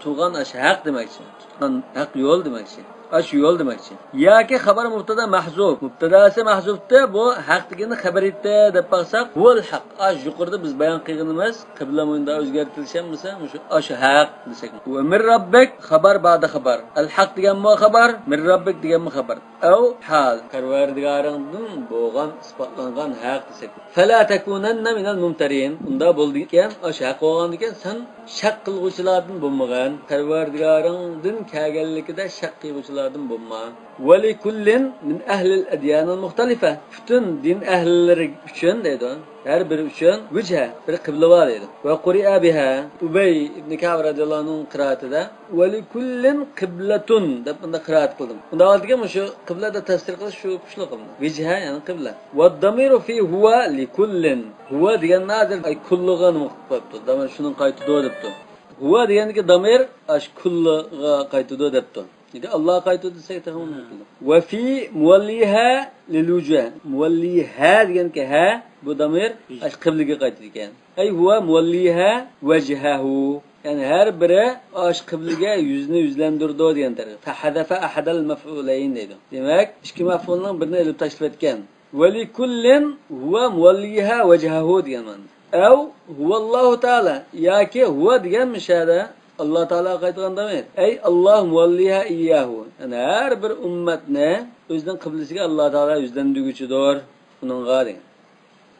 tutgan ash haq demakchi. Tutgan haq yo'l demakchi. Ash yo'l demakchi. Yoki xabar mubtada mahzuf. Mubtadasi mahzufda bu haq degani xabar etdi deb baxsak, huval haq. Ash yuqorida biz bayon qilganimiz qibla mo'yinda o'zgartirilsa, mushu ash haq desak. Va min rabbik xabar ba'da xabar. Al haq degan mo xabar, min rabbik degan mo xabar. Aw hal Parvardigoringdan bo'lgan isbotlangan haq desak. Fala takunanna minal mumtarin. Unda bo'ldi ekan, ash haq bo'lgan ekan, sen shak qilguvchilardan bo'lmagan. Parvardigoringdan kelganligida shak qilguvchilardan bo'lma. Wa li kullin min ahli al-adyan al-mukhtalifa. Bütün din ehlileri üçün deydi. Her biri üçün vüche, bir kıble var deydi. Ve quri'a biha. Ubey ibn Ka'b radhiyallahu anhu'nun qiraatida ve li kullin qiblatun deb bunda qiraat qildim. Bunda oldigan shu qiblada tafsir qilish shu kuchli qildim. Vijha yani qibla. Ve damiru fi huwa li kullin. Huwa degan nazir ay kullig'ini muqtabdi. Damir shunun qaytidi debdi. Huwa degandagi damir ash kulliga qaytidi debdi. İşte Allah'a kayıt etsek tamam mı? Ve fi muvalliha lil vüceh. Muvalliha diyen ki ha bu damir kıblege kayıt ediken. Ey huve muvalliha vecehahu. Yani her biri kıblege yüzünü yüzlendirdi diyen tarih. Fehadefe ahadal mef'uleyn dedi. Demek iki mef'ulun birini elip taşlif etken. Ve li kullin huve muvalliha vecehahu diyen man. Ev huvallahu teala. Ya ki huve diyen müşahede. Allah Teala kayıtlan demek. Ey Allah muvalliha iyyahu. Yani her bir ümmetine özden kıblesiga Allah Teala yüzlendirgüçüdür. Bunun gari.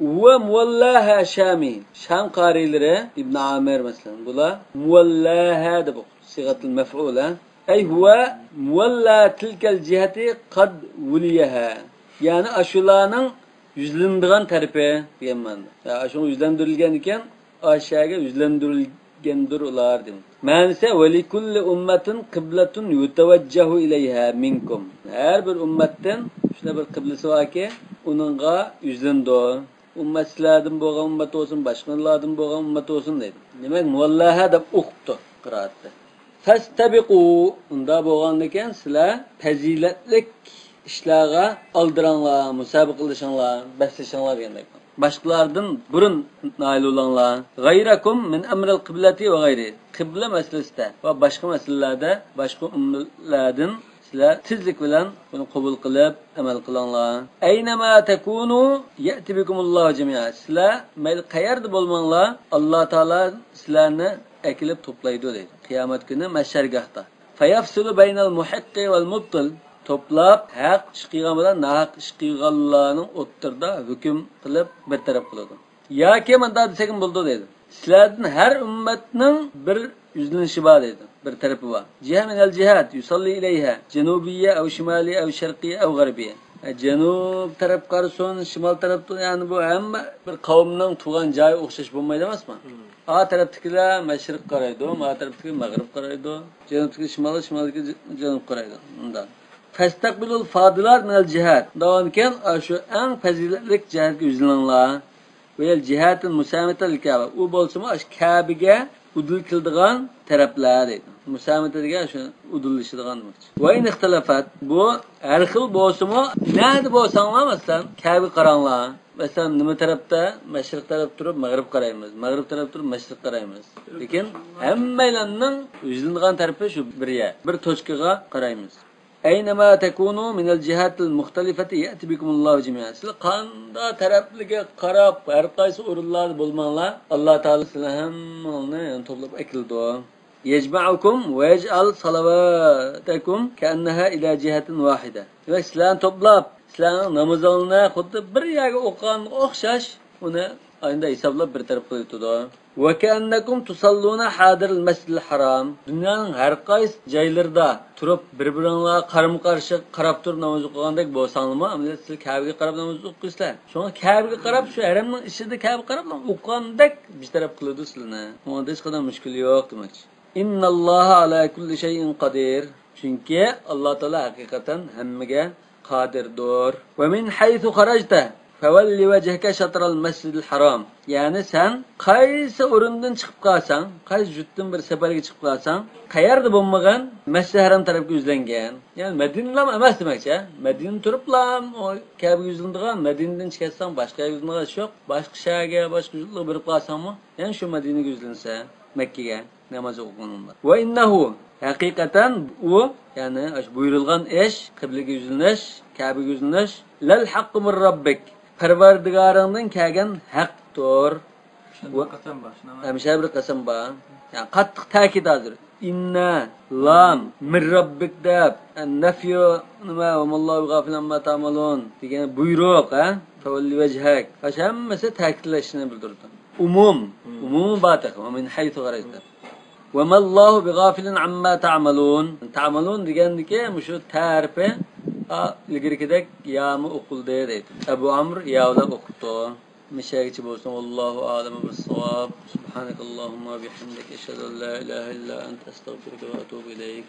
Ve muvallaha Şami. Şam karileri İbn Amir mesela. Bula muvallaha da bu. Sigatul mef'ula. Ey huve muvalla tilkel ciheti kad vuliyaha. Yani aşulanın yüzlendiren tarifi diyen manda. Ya aşulan yüzlendirilgen iken aşağıya yüzlendirilgendir olar demek. Manse ve li kulli ummetin kıbletun yuteveccehu ileyha minkum. Her bir ümmetten şuna bir kıblesi var ki onunla yüzlendi. Ümmetlerden boğan ümmet olsun, başkalardan boğan ümmet olsun dedi. Demek muvallaha da uqtu qiraatda. Fastabiqu unda boğandiken sizlar faziletlik işlarga aldıranlar, musabiq qilishinglar, basishinglar demek. Başkalardan burun nail olanlar. Gayrakum min emril kıbleti ve gayri. Kıble meselesinde ve başka meselelerde başka ümmetlerden sizler tizlik bilen bunu kabul kılıp amel kılanlar. Eynema tekunu ye'ti bikumullahu cemi'a. Sizler kayarda bulmanlar Allah Teala sizlerini ekilip toplaydı dedi. Kıyamet günü meşergahta. Feyafsulu beynel muhakki vel mubtil. Toplap haq işqigan bilan nahaq işqiganlarning o'ttirda hukm qilib bir taraf qiladi. Yoki manda desagim bo'ldi dedi. Sizlardan her ümmetning bir yüzlenishi bor dedi. Bir tarafi bor. Cihat minel cihat yusalli ilayha. Janubiyya ev şimaliye ev şarqiyye ev g'arbiyye. Janub taraf qarson, şimal tarafdan yani bu hamma bir qavmning tug'an joyi o'xshash bo'lmaydi emasmi? A tarafdagilar mashriq qaraydi, ma tarafdagilar mag'rib qaraydi. Janubdagi shimol, shimolga janub qaraydi. Undan Festakbilul fadilar minel cihat. Davanken şu en faziletlik cihatga yüzlanlar. Ve cihatın musametel Kabe. U bolsama Kabe'ge udul kıldıgan taraflar deydi. Musametelge şu udullaşıdığan demek. Ve in ihtilafat bu her xil bolsama nerede bolsanlar mesela Kabe qaranlar. Mesela nima tarafta mashriq taraf turib mag'rib qaraymiz. Mag'rib taraf turib mashriq qaraymiz. Lekin hammalarning yüzlangan tarafi shu bir yer. Bir tochkaga qaraymiz. Eynema tekunu minel cihatil muhtelifeti ye'ti bikumullahu cemi'a. Siz qanda tarafliga qarab, har qaysi o'rinlarda bo'lmanlar, Alloh taolo sizlarni hammani to'plab ekildi. Yejma'ukum ve yec'al salavatakum ka'annaha ila jihatin wahida. Ve sizlarni to'plab, sizlarning namozinglarni xuddi bir yerga o'qiganga o'xshash, uni ayında hisoblab bir taraf qo'yibdi. Ve ka'annakum tusalluna hadiril masjidil haram. Dünyanın her qaysi joylarida turib bir-biringizga qarama-qarshi qarab turib namoz o'qigandek bo'lsangizmi, ammo siz Ka'baga qarab namoz o'qisizlar. Shunga Ka'baga qarab shu haramning ichida Ka'ba qarab o'qigandek bir taraf qiladi sizlarni. Bunda hech qanday mushkul yo'q demoqchi. Innalloha ala kulli shay'in qodir. Chunki Alloh taolo haqiqatan hammaga qodirdir. Ve min haythu kharajta fevalli vejheke şatral mescidil haram. Yani sen qaysi o'rindan chiqib qolsang, qaysi jutdan bir safarga chiqib qolsang, qayerda bo'lmagan Masjid Haram tarafga yuzlangan. Yani Madinadan emas demakchi. Madinada turiblar, o Ka'ba yuzlandigan, Madinadan chiqasan boshqa yuzlangan yo'q. Boshqa shaharga, boshqa yurtga borib qolsangmi, yani shu Madinaga yuzlansa, Makkaga namoz o'qiganlar. Va innahu haqiqatan u yani buyurilgan ish, qiblaga yuzlanish, Ka'baga yuzlanish lal haqqu min robbik. Parvardigarından kelgan haqdir. Qasam bor. Hamisha bir qasam bor. Yani qattiq ta'kid hozir. Inna lam min robbik deb nafyu nima va mallohu g'afilun amma ta'malun degan buyruq, ha? Favalli vajhak. Hammasi ta'kidlashni bildirdi. Umum batiq va min haythu gharajta. Ve mallohu bighafilun amma ta'malun. Ta'malun degandiki shu ta'rifi ilgirikidek yağımı okulda deydi. Ebu Amr yağla okudu. Meşayikçi bolsun. Allahu alemu bis-savab. Subhanakallahumma bihamdik. Eşhedü en la ilahe illa ente estağfiruke ve etûbü ileyk.